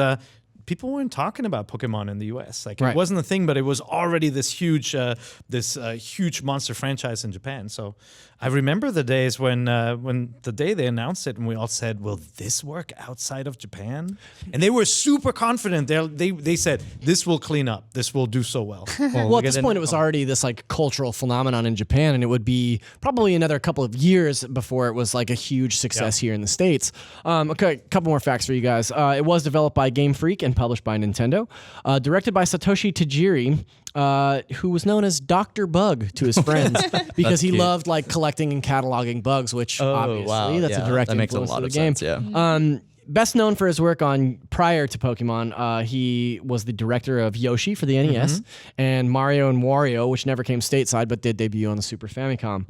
people weren't talking about Pokemon in the US. Like Right. it wasn't a thing, but it was already this huge monster franchise in Japan. So I remember the days when the day they announced it, and we all said, "Will this work outside of Japan?" And they were super confident. They said, "This will clean up. This will do so well." Well, at this point, it was already this like cultural phenomenon in Japan, and it would be probably another couple of years before it was like a huge success here in the States. Okay, a couple more facts for you guys. It was developed by Game Freak and published by Nintendo. Directed by Satoshi Tajiri, who was known as Dr. Bug to his friends because he cute. loved like collecting and cataloging bugs, which obviously that's a direct that makes a influence lot of of the game. sense. Yeah. Best known for his work on prior to Pokemon, he was the director of Yoshi for the NES and Mario and Wario, which never came stateside but did debut on the Super Famicom.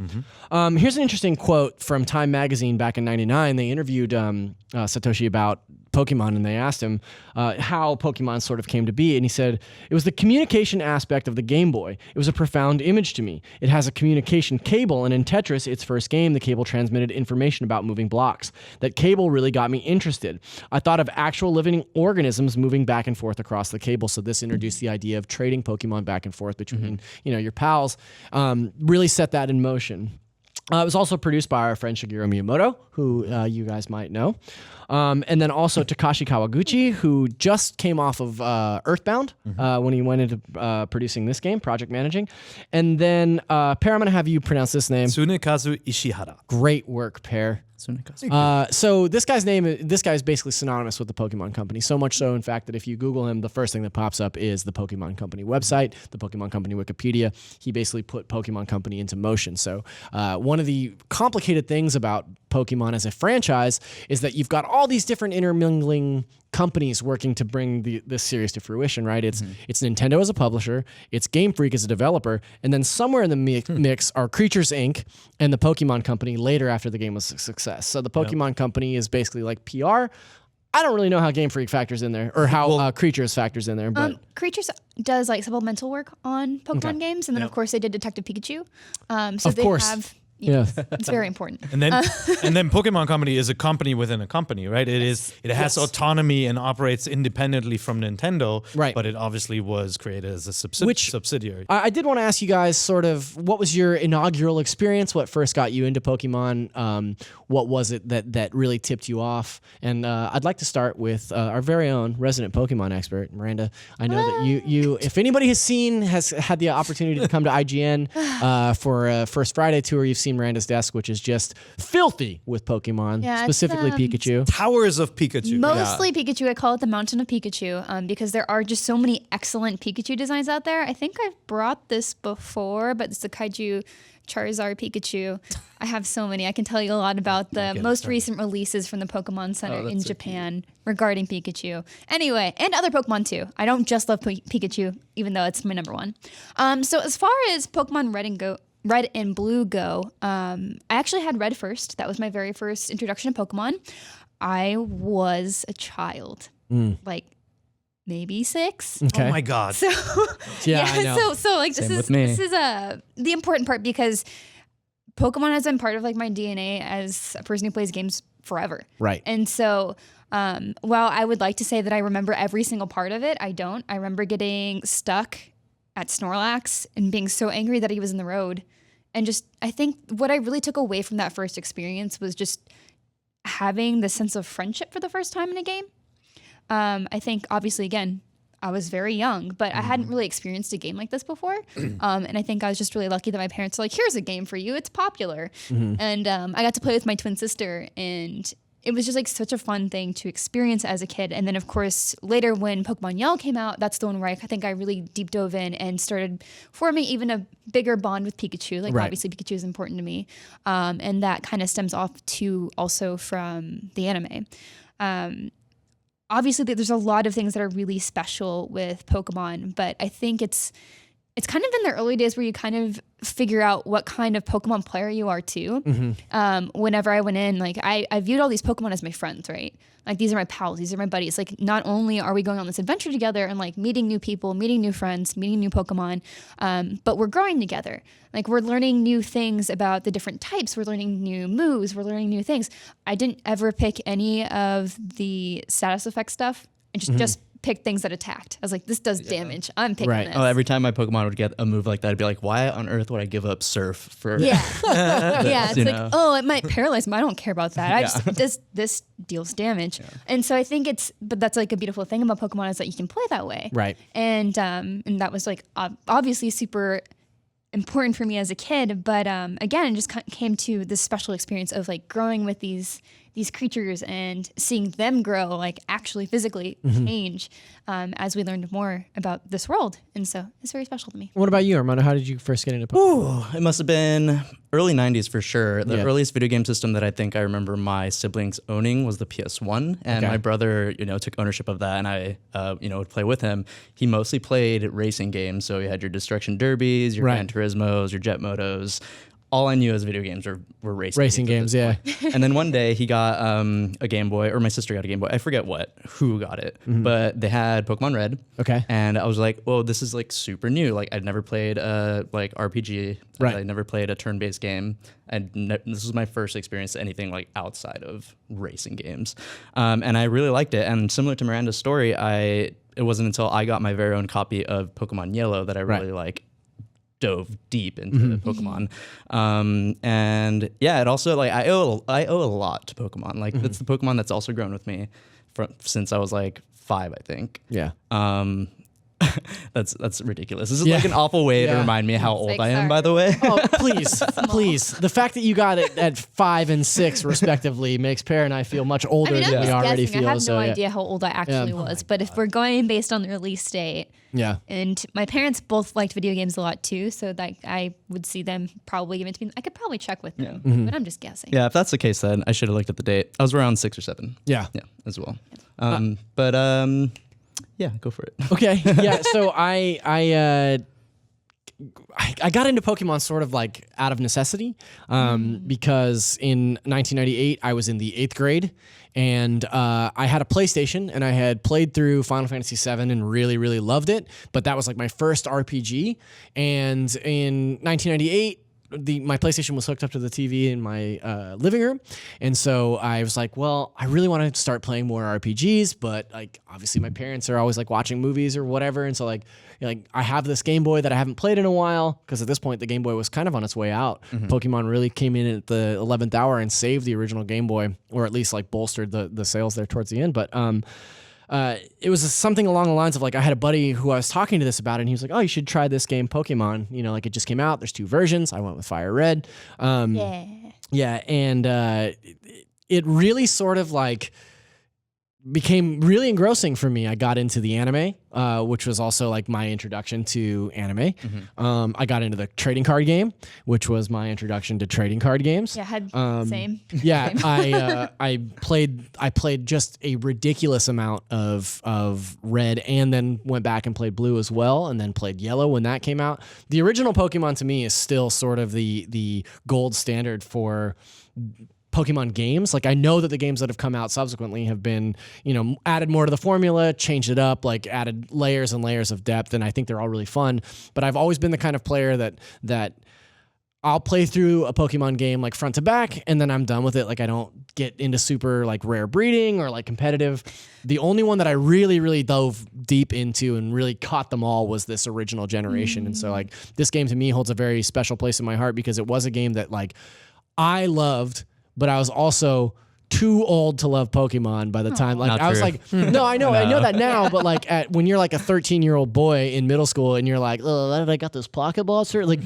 Here's an interesting quote from Time Magazine back in '99. They interviewed Satoshi about Pokemon, and they asked him how Pokemon sort of came to be, and he said, "It was the communication aspect of the Game Boy. It was a profound image to me. It has a communication cable, and in Tetris, its first game, the cable transmitted information about moving blocks. That cable really got me interested. I thought of actual living organisms moving back and forth across the cable, so this introduced the idea of trading Pokemon back and forth between your pals. Really set that in motion." It was also produced by our friend Shigeru Miyamoto, who you guys might know. And then also Takashi Kawaguchi, who just came off of Earthbound when he went into producing this game, project managing. And then, Per, I'm going to have you pronounce this name. Tsunekazu Ishihara. Great work, Per. So this guy's is basically synonymous with the Pokemon Company. So much so, in fact, that if you Google him, the first thing that pops up is the Pokemon Company website, the Pokemon Company Wikipedia. He basically put Pokemon Company into motion. So one of the complicated things about Pokemon as a franchise is that you've got all these different intermingling companies working to bring this series to fruition, right? It's Nintendo as a publisher, it's Game Freak as a developer, and then somewhere in the mix are Creatures Inc. and the Pokemon Company later after the game was a success. So the Pokemon Company is basically like PR. I don't really know how Game Freak factors in there or how Creatures factors in there, but Creatures does like supplemental work on Pokemon games, and then of course they did Detective Pikachu. So Of they course. have. yeah. It's very important. And then Pokemon Company is a company within a company, right? It has autonomy and operates independently from Nintendo, Right. But it obviously was created as a subsidiary. I did want to ask you guys sort of what was your inaugural experience? What first got you into Pokemon? What was it that really tipped you off? And I'd like to start with our very own resident Pokemon expert, Miranda. I know that you if anybody has had the opportunity to come to IGN for a First Friday tour, you've seen Miranda's desk, which is just filthy with Pokemon, Yeah, it's, specifically Pikachu. Towers of Pikachu. Mostly Pikachu. I call it the Mountain of Pikachu because there are just so many excellent Pikachu designs out there. I think I've brought this before, but it's the Kaiju Charizard Pikachu. I have so many. I can tell you a lot about the most recent releases from the Pokemon Center in Japan regarding Pikachu. Anyway, and other Pokemon too. I don't just love Pikachu, even though it's my number one. So as far as Pokemon Red and Blue go, I actually had Red first. That was my very first introduction to Pokemon. I was a child, like maybe 6. Okay. Oh my God. So Yeah, I know. so like Same with me. this is the important part, because Pokemon has been part of like my DNA as a person who plays games forever. Right. And so while I would like to say that I remember every single part of it, I don't. I remember getting stuck at Snorlax and being so angry that he was in the road. And just, I think what I really took away from that first experience was just having the sense of friendship for the first time in a game. I think, obviously, again, I was very young, but I hadn't really experienced a game like this before. And I think I was just really lucky that my parents were like, here's a game for you. It's popular. And I got to play with my twin sister, and it was just like such a fun thing to experience as a kid. And then, of course, later when Pokemon Yellow came out, that's the one where I think I really deep dove in and started forming even a bigger bond with Pikachu. Like, obviously, Pikachu is important to me. And that kind of stems off to also from the anime. Obviously, there's a lot of things that are really special with Pokemon, but I think it's kind of in the early days where you kind of figure out what kind of Pokemon player you are too. Whenever I went in, like I viewed all these Pokemon as my friends, right? Like, these are my pals, these are my buddies. Like, not only are we going on this adventure together and like meeting new people, meeting new friends, meeting new Pokemon, but we're growing together. Like, we're learning new things about the different types. We're learning new moves. We're learning new things. I didn't ever pick any of the status effect stuff, and just pick things that attacked. I was like, this does damage. I'm picking this. Oh, every time my Pokemon would get a move like that, I'd be like, why on earth would I give up Surf for? Yeah. Yeah. It's You like, know? oh, it might paralyze me. I don't care about that. I just, this deals damage. And so I think but that's like a beautiful thing about Pokemon, is that you can play that way. Right. And that was like obviously super important for me as a kid. But again, it just came to this special experience of like growing with these creatures and seeing them grow, like actually physically change as we learned more about this world. And so it's very special to me. What about you, Armando? How did you first get into Pokemon? Ooh, it must have been early 90s for sure. The Yeah. earliest video game system that I think I remember my siblings owning was the PS1. And my brother, took ownership of that, and I, would play with him. He mostly played racing games. So you had your Destruction Derbies, your Gran Turismos, your Jet Motos. All I knew as video games were racing games, yeah. And then one day he got a Game Boy, or my sister got a Game Boy. I forget who got it, but they had Pokemon Red. Okay. And I was like, whoa, this is like super new. Like, I'd never played a RPG. Right. I never played a turn-based game. This was my first experience to anything like outside of racing games. And I really liked it. And similar to Miranda's story, it wasn't until I got my very own copy of Pokemon Yellow that I really dove deep into Pokemon. And yeah, it also I owe a lot to Pokemon. Like, it's the Pokemon that's also grown with me since I was like 5, I think. Yeah. That's ridiculous. This is like an awful way to remind me how old like, I am, sorry. by the way. Oh, please. The fact that you got it at 5 and 6 respectively makes Pear and I feel much older I mean, I'm than we just already guessing. feel. I have so no yeah. idea how old I actually was. But if we're going based on the release date, and my parents both liked video games a lot too, so that I would see them probably give it to me. I could probably check with them, but I'm just guessing. Yeah, if that's the case, then I should have looked at the date. I was around 6 or 7. Yeah. Yeah, as well. Yeah, go for it. Okay. Yeah. So I got into Pokemon sort of like out of necessity because in 1998 I was in the 8th grade and I had a PlayStation and I had played through Final Fantasy VII and really, really loved it. But that was like my first RPG. And in 1998, my PlayStation was hooked up to the TV in my living room. And so I was like, well, I really want to start playing more RPGs, but like obviously my parents are always like watching movies or whatever. And so like I have this Game Boy that I haven't played in a while, because at this point the Game Boy was kind of on its way out. Pokemon really came in at the 11th hour and saved the original Game Boy, or at least like bolstered the sales there towards the end. But it was something along the lines of like, I had a buddy who I was talking to this about, and he was like, oh, you should try this game, Pokemon. Like, it just came out. There's 2 versions. I went with Fire Red. Yeah. And it really sort of like became really engrossing for me. I got into the anime, which was also like my introduction to anime. I got into the trading card game, which was my introduction to trading card games. Yeah, same. Yeah, Same. I played just a ridiculous amount of Red, and then went back and played Blue as well, and then played Yellow when that came out. The original Pokemon to me is still sort of the gold standard for Pokemon games. Like I know that the games that have come out subsequently have been, added more to the formula, changed it up, like added layers and layers of depth, and I think they're all really fun. But I've always been the kind of player that I'll play through a Pokemon game like front to back, and then I'm done with it. Like I don't get into super like rare breeding or like competitive. The only one that I really, really dove deep into and really caught them all was this original generation. And so like this game to me holds a very special place in my heart because it was a game that like I loved, but I was also too old to love Pokemon by the time. Like Not I was true. like, no, I know that now, but like when you're like a 13-year-old boy in middle school and you're like, oh, I got this Pokeball, sir. Like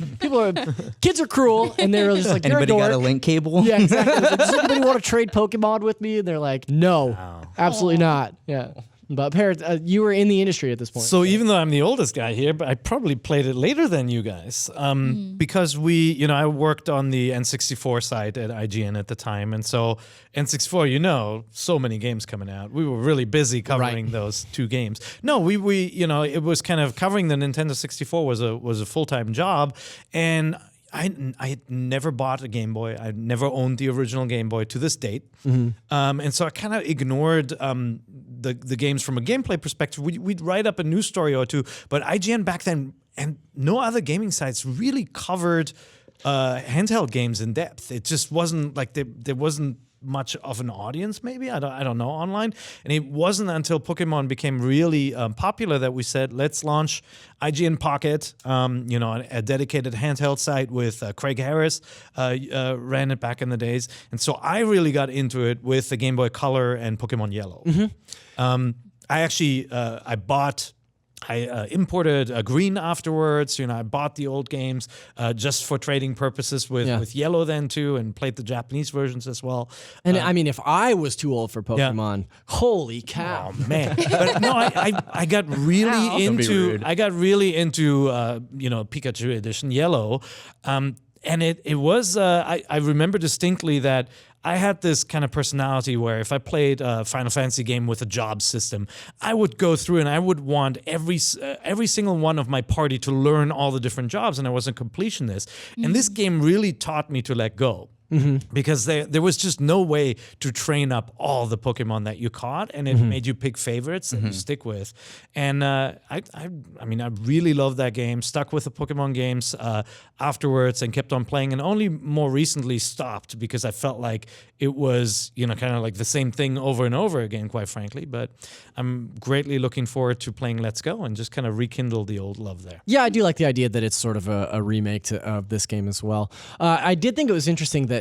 kids are cruel, and they're just like, Anybody you're a got a dork. link cable? Yeah, exactly. Like, does anybody want to trade Pokemon with me? And they're like, no, absolutely not. Yeah. But Parrot, you were in the industry at this point. So even though I'm the oldest guy here, but I probably played it later than you guys, because I worked on the N64 side at IGN at the time, and so N64, so many games coming out. We were really busy covering those two games. No, we it was kind of covering the Nintendo 64 was a full-time job, and I had never bought a Game Boy. I never owned the original Game Boy to this date. And so I kind of ignored the games from a gameplay perspective. We'd write up a news story or two, but IGN back then and no other gaming sites really covered handheld games in depth. It just wasn't like there wasn't much of an audience, maybe I don't know, online. And it wasn't until Pokemon became really popular that we said, let's launch IGN Pocket, a dedicated handheld site with Craig Harris ran it back in the days. And so I really got into it with the Game Boy Color and Pokemon Yellow. I imported Green afterwards. I bought the old games just for trading purposes with Yellow then too, and played the Japanese versions as well. And I mean, if I was too old for Pokemon, holy cow, man! But no, I got really into Pikachu Edition Yellow, and it was I remember distinctly that I had this kind of personality where if I played a Final Fantasy game with a job system, I would go through and I would want every single one of my party to learn all the different jobs, and I was a completionist. And this game really taught me to let go. Because there was just no way to train up all the Pokemon that you caught, and it made you pick favorites that you stick with. And I really loved that game. Stuck with the Pokemon games afterwards, and kept on playing. And only more recently stopped because I felt like it was kind of like the same thing over and over again, quite frankly. But I'm greatly looking forward to playing Let's Go and just kind of rekindle the old love there. Yeah, I do like the idea that it's sort of a remake of this game as well. I did think it was interesting that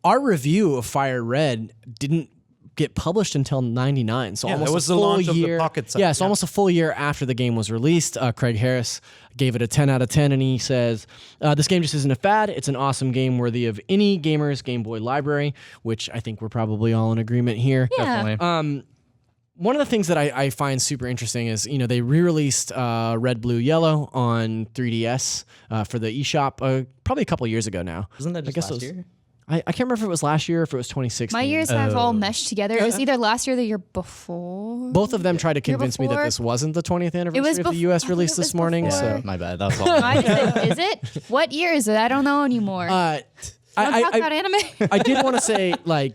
our review of Fire Red didn't get published until '99, so almost it was a the full launch year. of the Pocket site. Yeah, so almost a full year after the game was released. Craig Harris gave it a 10 out of 10, and he says, "This game just isn't a fad. It's an awesome game worthy of any gamer's Game Boy library," which I think we're probably all in agreement here. Yeah. Definitely. One of the things that I find super interesting is, they re-released Red, Blue, Yellow on 3DS for the eShop probably a couple years ago now. Wasn't that just last year? I can't remember if it was last year or if it was 2016. My years have all meshed together. It was either last year or the year before. Both of them tried to convince me that before? this wasn't the 20th anniversary of the befo- U.S. I release thought it this was morning. before. So My bad. That was all. Is it? What year is it? I don't know anymore. Don't talk about anime. I did want to say, like,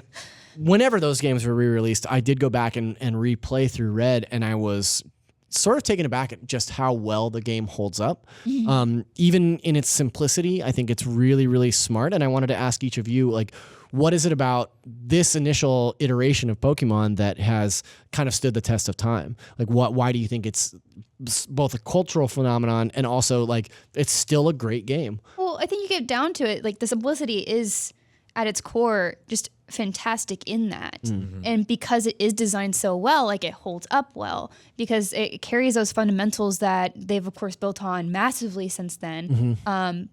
whenever those games were re-released, I did go back and replay through Red, and I was sort of taken aback at just how well the game holds up. Even in its simplicity, I think it's really, really smart. And I wanted to ask each of you, like, what is it about this initial iteration of Pokemon that has kind of stood the test of time? Like, why do you think it's both a cultural phenomenon and also, like, it's still a great game? Well, I think you get down to it. Like, the simplicity is, at its core, just fantastic in that. And because it is designed so well, like, it holds up well because it carries those fundamentals that they've, of course, built on massively since then.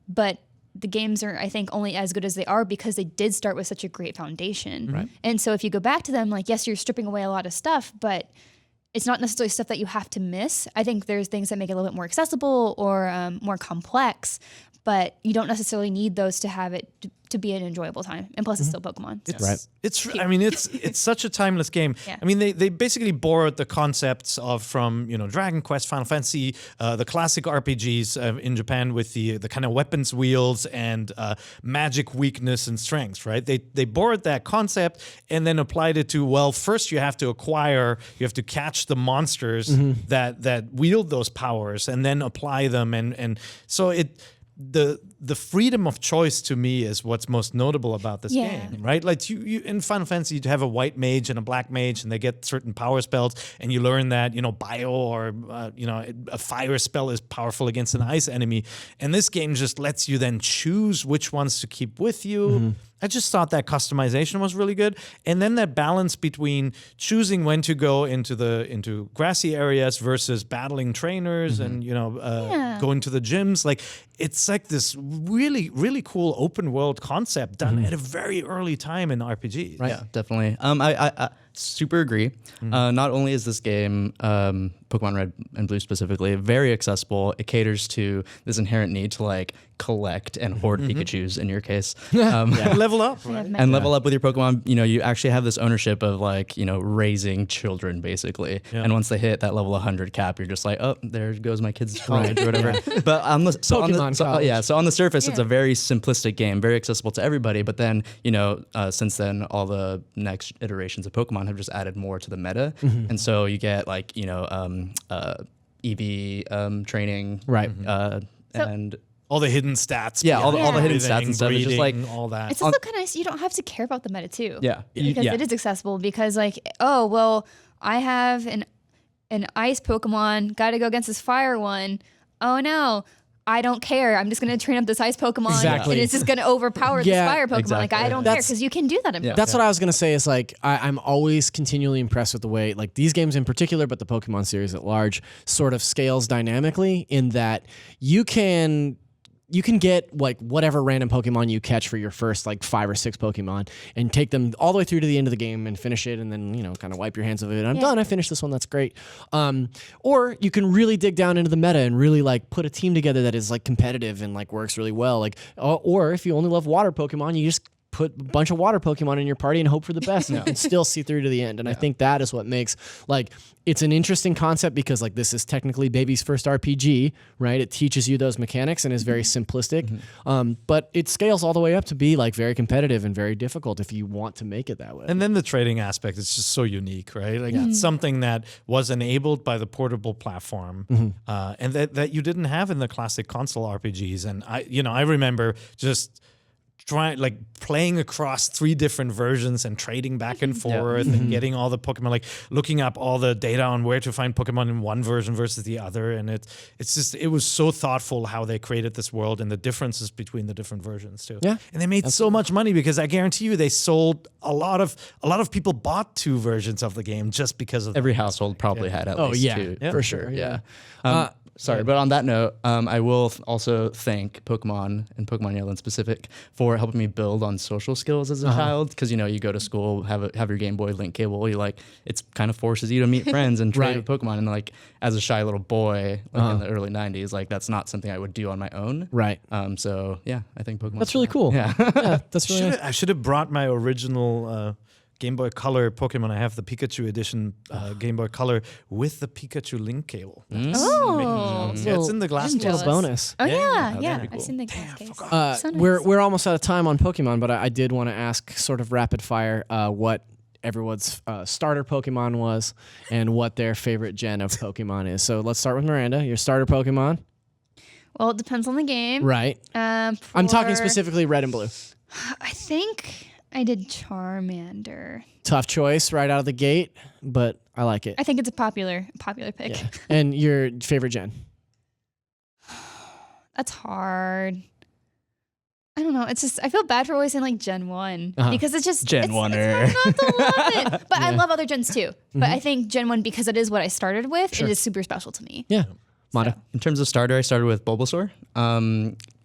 But the games are, I think, only as good as they are because they did start with such a great foundation. Right. And so if you go back to them, like, yes, you're stripping away a lot of stuff, but it's not necessarily stuff that you have to miss. I think there's things that make it a little bit more accessible or more complex, but you don't necessarily need those to have it to be an enjoyable time. And plus, it's still Pokemon. So. I mean, it's such a timeless game. Yeah. I mean, they basically borrowed the concepts from Dragon Quest, Final Fantasy, the classic RPGs in Japan with the kind of weapons wheels and magic weakness and strength, right? They borrowed that concept and then applied it to, first you have to catch the monsters that wield those powers and then apply them, and so the freedom of choice to me is what's most notable about this game, right? Like you in Final Fantasy, you have a white mage and a black mage, and they get certain power spells, and you learn that bio or a fire spell is powerful against an ice enemy, and this game just lets you then choose which ones to keep with you. I just thought that customization was really good, and then that balance between choosing when to go into grassy areas versus battling trainers and going to the gyms. Like it's like this really really cool open world concept done at a very early time in RPGs. Right. Yeah, definitely. I super agree. Not only is this game, Pokemon Red and Blue specifically, very accessible. It caters to this inherent need to like collect and hoard Pikachus in your case. Level up, right? And level up with your Pokemon. You actually have this ownership of like, raising children basically. Yeah. And once they hit that level 100 cap, you're just like, oh, there goes my kid's college or whatever. But on the surface, it's a very simplistic game, very accessible to everybody. But then, since then, all the next iterations of Pokemon have just added more to the meta. And so you get like, EV training. Right. And all the hidden stats. Yeah, all the hidden stats and stuff. It's just like all that. It's also kind of nice. You don't have to care about the meta too. Yeah. Because it is accessible. Because like, I have an ice Pokemon. Got to go against this fire one. Oh no. I don't care. I'm just going to train up this ice Pokemon. Exactly. And it's just going to overpower this fire Pokemon. Exactly. Like, I don't care because you can do that in Pokemon. That's what I was going to say is like, I'm always continually impressed with the way like these games in particular, but the Pokemon series at large sort of scales dynamically in that you can get like whatever random Pokemon you catch for your first like 5 or 6 Pokemon and take them all the way through to the end of the game and finish it and then, kind of wipe your hands of it. I'm done. I finished this one. That's great. Or you can really dig down into the meta and really like put a team together that is like competitive and like works really well. Like, or if you only love water Pokemon, you just put a bunch of water Pokemon in your party and hope for the best and still see through to the end. And I think that is what makes like, it's an interesting concept because like this is technically baby's first RPG, right? It teaches you those mechanics and is very simplistic. But it scales all the way up to be like very competitive and very difficult if you want to make it that way. And then the trading aspect is just so unique, right? Like it's something that was enabled by the portable platform and that you didn't have in the classic console RPGs. And I remember just playing across 3 different versions and trading back and forth and getting all the Pokemon, like looking up all the data on where to find Pokemon in one version versus the other. And it was so thoughtful how they created this world and the differences between the different versions too. Yeah. And they made so much money because I guarantee you they sold a lot of people bought 2 versions of the game just because of every household probably had at least 2. Yeah, for sure. Yeah. Sorry, but on that note, I will also thank Pokemon and Pokemon Yellow in specific for helping me build on social skills as a child. Because you go to school, have your Game Boy Link cable, it's kind of forces you to meet friends and trade with Pokemon. And like as a shy little boy, in the early '90s, like that's not something I would do on my own. Right. So yeah, I think Pokemon. That's really cool. Yeah. That's really nice. I should have brought my original Game Boy Color Pokemon. I have the Pikachu edition Game Boy Color with the Pikachu link cable. Oh. Yeah, it's in the glass case. Little bonus. Oh, yeah. Cool. I've seen the glass case. So nice. We're almost out of time on Pokemon, but I did want to ask sort of rapid fire what everyone's starter Pokemon was and what their favorite gen of Pokemon is. So let's start with Miranda. Your starter Pokemon? Well, it depends on the game. Right. I'm talking specifically Red and Blue. I think I did Charmander. Tough choice right out of the gate, but I like it. I think it's a popular pick. Yeah. And your favorite gen? That's hard. I don't know. It's just I feel bad for always saying like Gen 1 because it's just Gen 1er. It's hard not to love it. But I love other gens too. But I think Gen 1 because it is what I started with, it is super special to me. Yeah. Mata. In terms of starter, I started with Bulbasaur.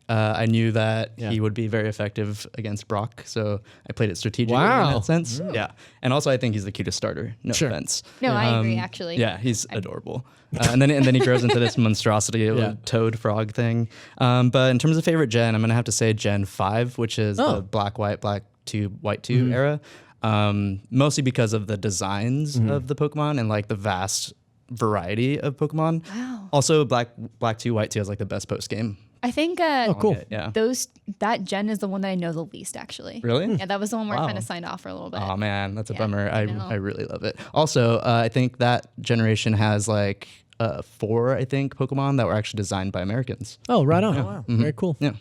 I knew that he would be very effective against Brock, so I played it strategically in that sense. Yeah, and also I think he's the cutest starter. No offense. No, I agree. Actually, yeah, he's adorable. And then he grows into this monstrosity of a toad frog thing. But in terms of favorite gen, I'm gonna have to say Gen 5, which is the black, white, black 2, white 2 era. Mostly because of the designs of the Pokemon and like the vast variety of Pokemon. Wow. Also, black 2, white 2 has like the best post game. I think cool. that gen is the one that I know the least, actually. Really? Yeah, that was the one where I kind of signed off for a little bit. Oh man, that's a bummer. I I really love it. Also, I think that generation has like 4, I think, Pokemon that were actually designed by Americans. Oh, right on. Very cool. Yeah.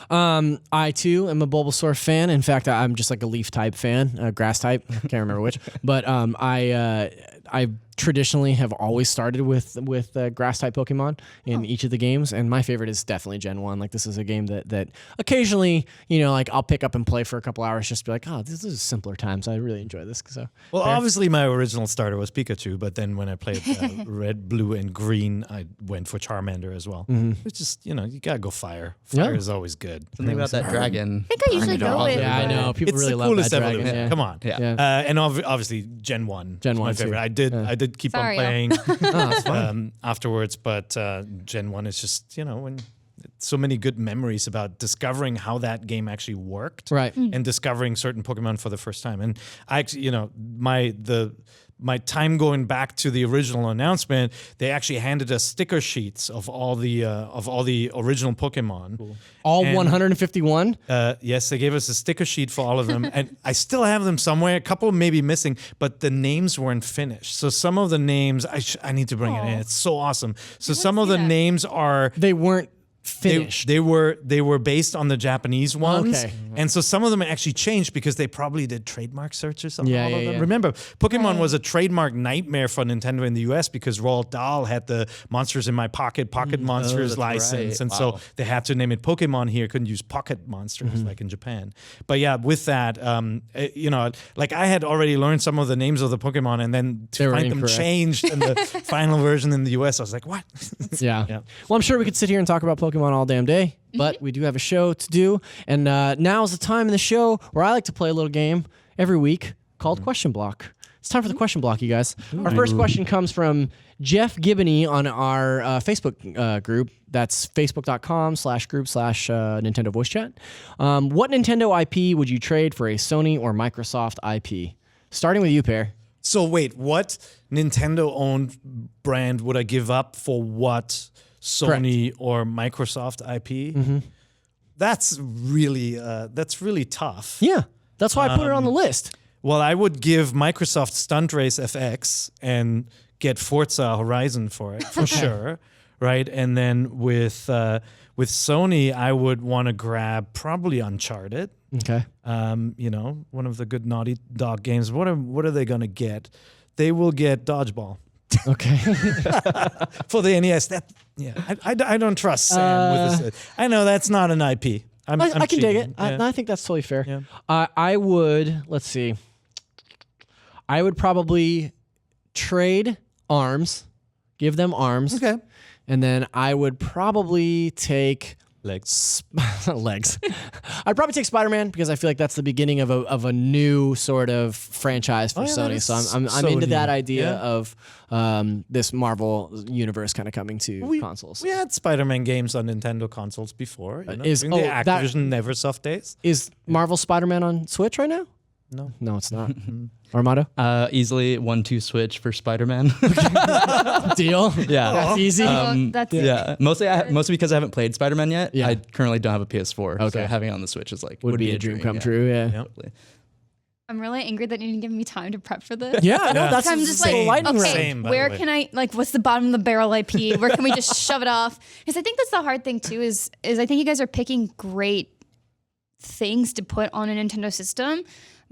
I too am a Bulbasaur fan. In fact, I'm just like a leaf type fan, grass type. Can't remember which, but I traditionally have always started with grass type Pokemon in each of the games, and my favorite is definitely Gen 1. Like, this is a game that occasionally, like I'll pick up and play for a couple hours just to be like, oh, this is simpler times. I really enjoy this. So, well, obviously my original starter was Pikachu, but then when I played red, blue, and green, I went for Charmander as well. It's just, you gotta go fire. Fire is always good. Something about that dragon. I think I usually go with. Yeah, I know. People It's really the love coolest that dragon. evolution. Yeah. Come on. Yeah. And obviously Gen 1 Gen is 1 my too. favorite. I did keep Sorry, on playing afterwards, but Gen 1 is just, when so many good memories about discovering how that game actually worked, Right. and discovering certain Pokemon for the first time. And I actually, my time going back to the original announcement, they actually handed us sticker sheets of all the original Pokemon. Cool. All 151? Yes, they gave us a sticker sheet for all of them, and I still have them somewhere. A couple may be missing, but the names weren't finished. So some of the names I need to bring it in. It's so awesome. So some of the names are They weren't finished. They were based on the Japanese ones, Okay. and so some of them actually changed because they probably did trademark search or something. Yeah, all of yeah, them. yeah. Remember, Pokemon was a trademark nightmare for Nintendo in the US because Roald Dahl had the Monsters in My Pocket Monsters that's license, right. and so they had to name it Pokemon here. Couldn't use Pocket Monsters like in Japan. But yeah, with that, like I had already learned some of the names of the Pokemon, and then They to were find them incorrect. changed in the final version in the US, I was like, what? Yeah. Yeah. Well, I'm sure we could sit here and talk about Pokemon all damn day, but we do have a show to do. And now is the time in the show where I like to play a little game every week called Question Block. It's time for the question block, you guys. Our first question comes from Jeff Gibney on our Facebook group. That's facebook.com/group/Nintendo Voice Chat. What Nintendo IP would you trade for a Sony or Microsoft IP? Starting with you, Pear. So wait, what Nintendo-owned brand would I give up for what Sony or Microsoft IP? That's really tough. Yeah, that's why I put it on the list. Well, I would give Microsoft Stunt Race FX and get Forza Horizon for it for sure, right? And then with Sony, I would want to grab probably Uncharted. Okay. One of the good Naughty Dog games. What are they gonna get? They will get Dodgeball. Okay. For the NES. I don't trust Sam with this. I know that's not an IP. I'm I can dig cheating. it. I think that's totally fair. Yeah. I would, let's see. I would probably trade ARMS, give them ARMS. Okay. And then I would probably take Legs. legs. I'd probably take Spider-Man because I feel like that's the beginning of a new sort of franchise for Oh, yeah, that Sony. is So I'm into Sony. that idea Yeah. of this Marvel universe kind of coming to consoles. We had Spider-Man games on Nintendo consoles before. During the that- Activision Neversoft days. Is Marvel Spider-Man on Switch right now? No, it's not. Armando? Easily 1-2 switch for Spider-Man. Deal? Yeah. That's easy. That's Yeah, mostly because I haven't played Spider-Man yet. Yeah. I currently don't have a PS4, Okay. so having it on the Switch is like would be a dream come yeah. true, yeah. Totally. I'm really angry that you didn't give me time to prep for this. Yeah, no, that's I'm just like, so lightning round. Same, by where the way. can I, what's the bottom of the barrel IP? Where can we just shove it off? Because I think that's the hard thing too, is I think you guys are picking great things to put on a Nintendo system.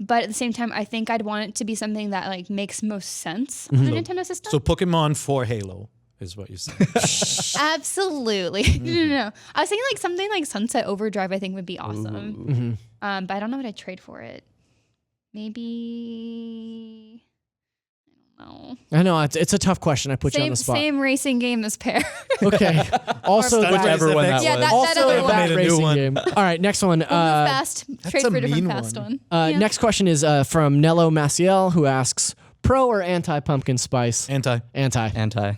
But at the same time, I think I'd want it to be something that makes most sense on a Nintendo system. So Pokemon for Halo is what you said. Absolutely. No. I was thinking something like Sunset Overdrive I think would be awesome. But I don't know what I'd trade for it. Maybe, I Oh. I know it's a tough question. I put you on the spot. Same racing game as Pear. Okay. Also, Whichever one that Yeah, was. that also other a one. bad Made a new racing one. game. All right, next one. Fast. Trade a for a different mean fast one. one. Next question is from Nello Maciel, who asks, pro or anti pumpkin spice? Anti. Anti.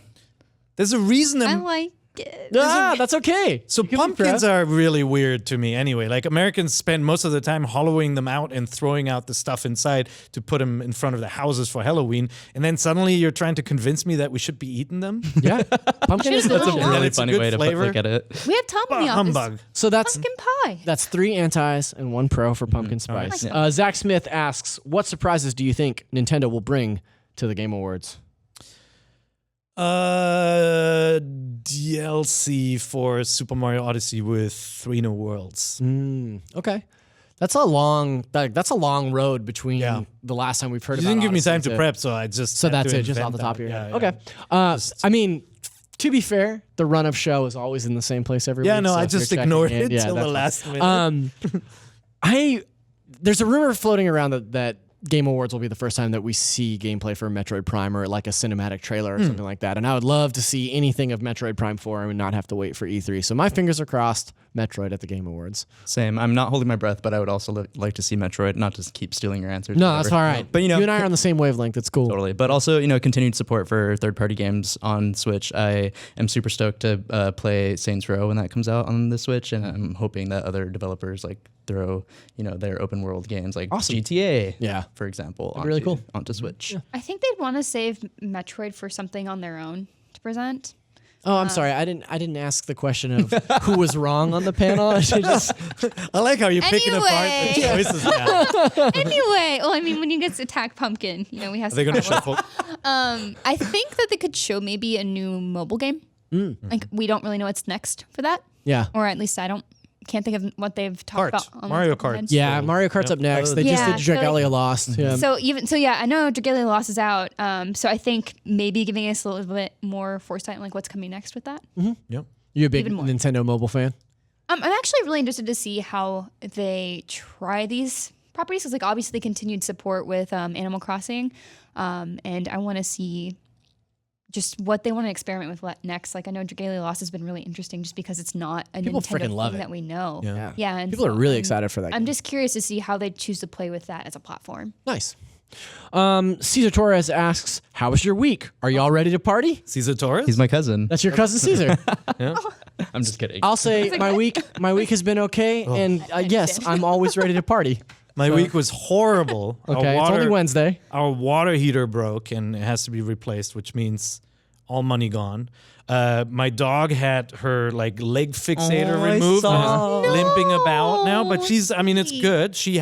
There's a reason. I like it. That's okay. So You can be pumpkins pro. are really weird to me anyway. Like Americans spend most of the time hollowing them out and throwing out the stuff inside to put them in front of the houses for Halloween. And then suddenly you're trying to convince me that we should be eating them? Yeah. Pumpkin is Should've the been That's Oh, a really it's a funny good way to flavor. look at it. We have Tom in the office. Humbug. So that's Pumpkin pie. 3 antis and 1 pro for pumpkin spice. right. Zach Smith asks, what surprises do you think Nintendo will bring to the Game Awards? DLC for Super Mario Odyssey with 3 new worlds. Okay. That's a long road between the last time we've heard You about didn't give me Odyssey time to prep, so I just So had that's to it, just off invent the top of that. your head. Yeah, yeah. Okay. I mean, to be fair, the run of show is always in the same place every Yeah, week. no, so I if you're just checking ignored in- it yeah, till the that's last fine. minute. There's a rumor floating around that Game Awards will be the first time that we see gameplay for Metroid Prime or like a cinematic trailer or something like that. And I would love to see anything of Metroid Prime 4 and not have to wait for E3. So my fingers are crossed. Metroid at the Game Awards. Same. I'm not holding my breath, but I would also like to see Metroid, not to keep stealing your answers. No, whatever. that's all right. But you and I are on the same wavelength. It's cool. Totally. But also, continued support for third-party games on Switch. I am super stoked to play Saints Row when that comes out on the Switch, and I'm hoping that other developers throw, their open world games like Awesome. GTA, Yeah. for example, Really cool. onto Switch. I think they'd want to save Metroid for something on their own to present. Oh, I'm sorry. I didn't ask the question of who was wrong on the panel. I just I like how you're picking apart Anyway. the choices now. Anyway, well, I mean, when you get to attack Pumpkin, we have Are they going to some shuffle? I think that they could show maybe a new mobile game. Like, we don't really know what's next for that. yeah. Or at least can't think of what they've talked Kart. about. On Mario the top of my Kart. head. Yeah, So, Mario Kart's yeah. up next. They Yeah, just did so- Dragalia Lost. Yeah. So I know Dragalia Lost is out. So I think maybe giving us a little bit more foresight on what's coming next with that. Yep. You a big even more. Nintendo mobile fan? I'm actually really interested to see how they try these properties. Because obviously continued support with Animal Crossing, and I want to see just what they want to experiment with next. Like I know Dragalia Lost has been really interesting just because it's not a People Nintendo freaking love thing it. that we know. Yeah. Yeah, and People are so really I'm- excited for that. I'm game. just curious to see how they choose to play with that as a platform. Nice. Caesar Torres asks, "How was your week? Are you all ready to party?" Caesar Torres? He's my cousin. That's your cousin Caesar. I'm just kidding. I'll say my week has been okay, and yes, understand. I'm always ready to party. My week was horrible. Okay, it's only Wednesday. Our water heater broke and it has to be replaced, which means all money gone. My dog had her leg fixator Oh, I removed saw. and is limping about now, but it's sweet. good. She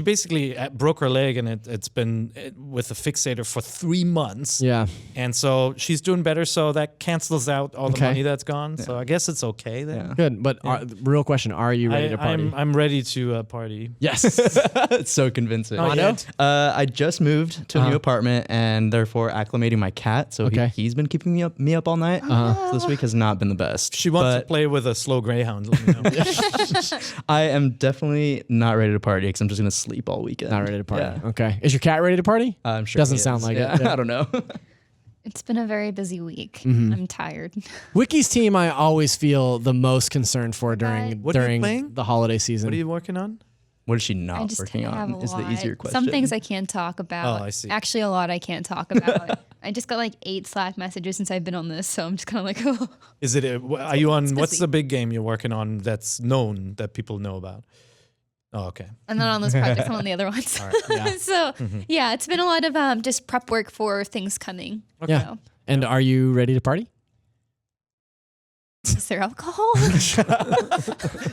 basically broke her leg and it's been with a fixator for 3 months. Yeah. And so she's doing better, so that cancels out all the Okay. money that's gone. So I guess it's okay then. Yeah. Good, but real question: are you ready to party? I'm ready to party. Yes. It's so convincing. Not yet. I just moved to a new apartment and therefore acclimating my cat. So Okay. he's been keeping me up all night. So this week has not been the best. She wants to But play with a slow greyhound. Let me know. I am definitely not ready to party because I'm just going to sleep all weekend. Not ready to party. Yeah. Okay. Is your cat ready to party? I'm sure Doesn't he sound is. like Yeah, it. Yeah. I don't know. It's been a very busy week. Mm-hmm. I'm tired. Wiki's team, I always feel the most concerned for during What are you during playing? the holiday season. What are you working on? What is she I not just working have on? a Is the lot. easier question. Some things I can't talk about. Oh, I see. Actually, a lot I can't talk about. I just got 8 Slack messages since I've been on this, so I'm just kind of oh. Is it? Are you on? What's busy. the big game you're working on that's known that people know about? Oh, okay. I'm not on this project. I'm on the other ones. yeah. So yeah, it's been a lot of just prep work for things coming. Yeah. So, And are you ready to party? is there alcohol?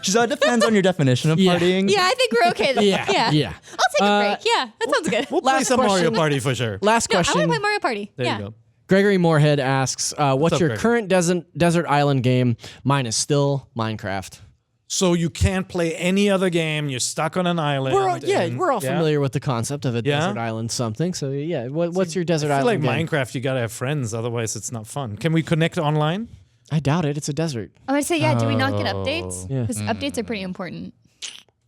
So it depends on your definition of Yeah. partying. Yeah, I think we're okay then. Yeah. Yeah. I'll take a break. Yeah, that sounds good. We'll play Last some Mario question. Party for sure. Last No, I want question. to play Mario Party. There yeah. you go. Gregory Moorhead asks, "What's up, your Greg? current desert island game?" Mine is still Minecraft. So you can't play any other game. You're stuck on an island. We're all yeah. familiar with the concept of a Yeah? desert island something. So yeah, what's your desert I feel like island game? Minecraft, you gotta have friends, otherwise it's not fun. Can we connect online? I doubt it. It's a desert. I would say, yeah. Do we not get updates? Yeah. Because updates are pretty important.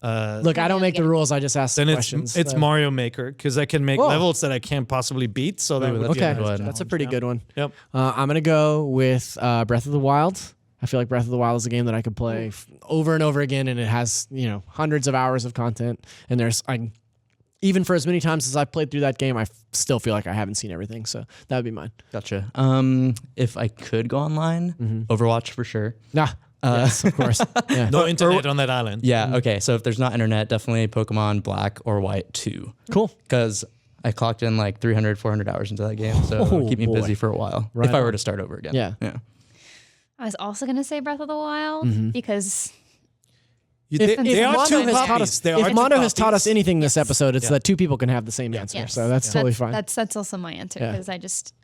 Look, I don't make the rules. I just ask then questions. it's so. Mario Maker because I can make Whoa. levels that I can't possibly beat. So that would be Okay, a nice that's a pretty good one. Yep. I'm gonna go with Breath of the Wild. I feel like Breath of the Wild is a game that I could play over and over again, and it has hundreds of hours of content. And even for as many times as I've played through that game, I still feel like I haven't seen everything. So that would be mine. Gotcha. If I could go online, Overwatch for sure. Nah, yes, of course. Yeah. No internet on that island. Yeah. Okay. So if there's not internet, definitely Pokemon Black or White 2. Cool. Because I clocked in like 300, 400 hours into that game, so it would keep me busy for a while. Right if I were on. to start over again. Yeah. Yeah. I was also gonna say Breath of the Wild because They are two Mondo has taught copies. us, They are if two Mondo has taught copies. us anything this episode, it's that two people can have the same answer. yes, So that's totally fine. That's also my answer Yeah. because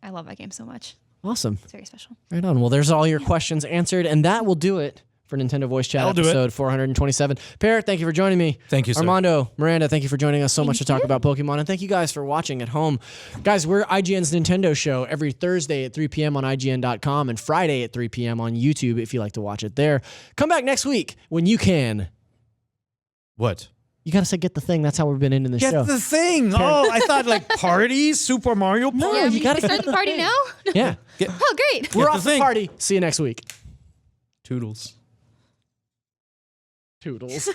I love that game so much. Awesome. It's very special. Right on. Well, there's all your questions answered, and that will do it for Nintendo Voice Chat That'll do it. episode 427. Parrot, thank you for joining me. Thank you, sir. Armando, Miranda, thank you for joining us so much to talk about Pokemon, and thank you guys for watching at home. Guys, we're IGN's Nintendo show every Thursday at 3 p.m. on IGN.com and Friday at 3 p.m. on YouTube if you like to watch it there. Come back next week when you can. What? You got to say, get the thing. That's how we've been ending the Get show. the thing. Oh, I thought like party, Super Mario Party. Yeah, you gotta we start get the party now. Yeah. Oh, great. We're the off the thing. party. See you next week. Toodles. Toodles.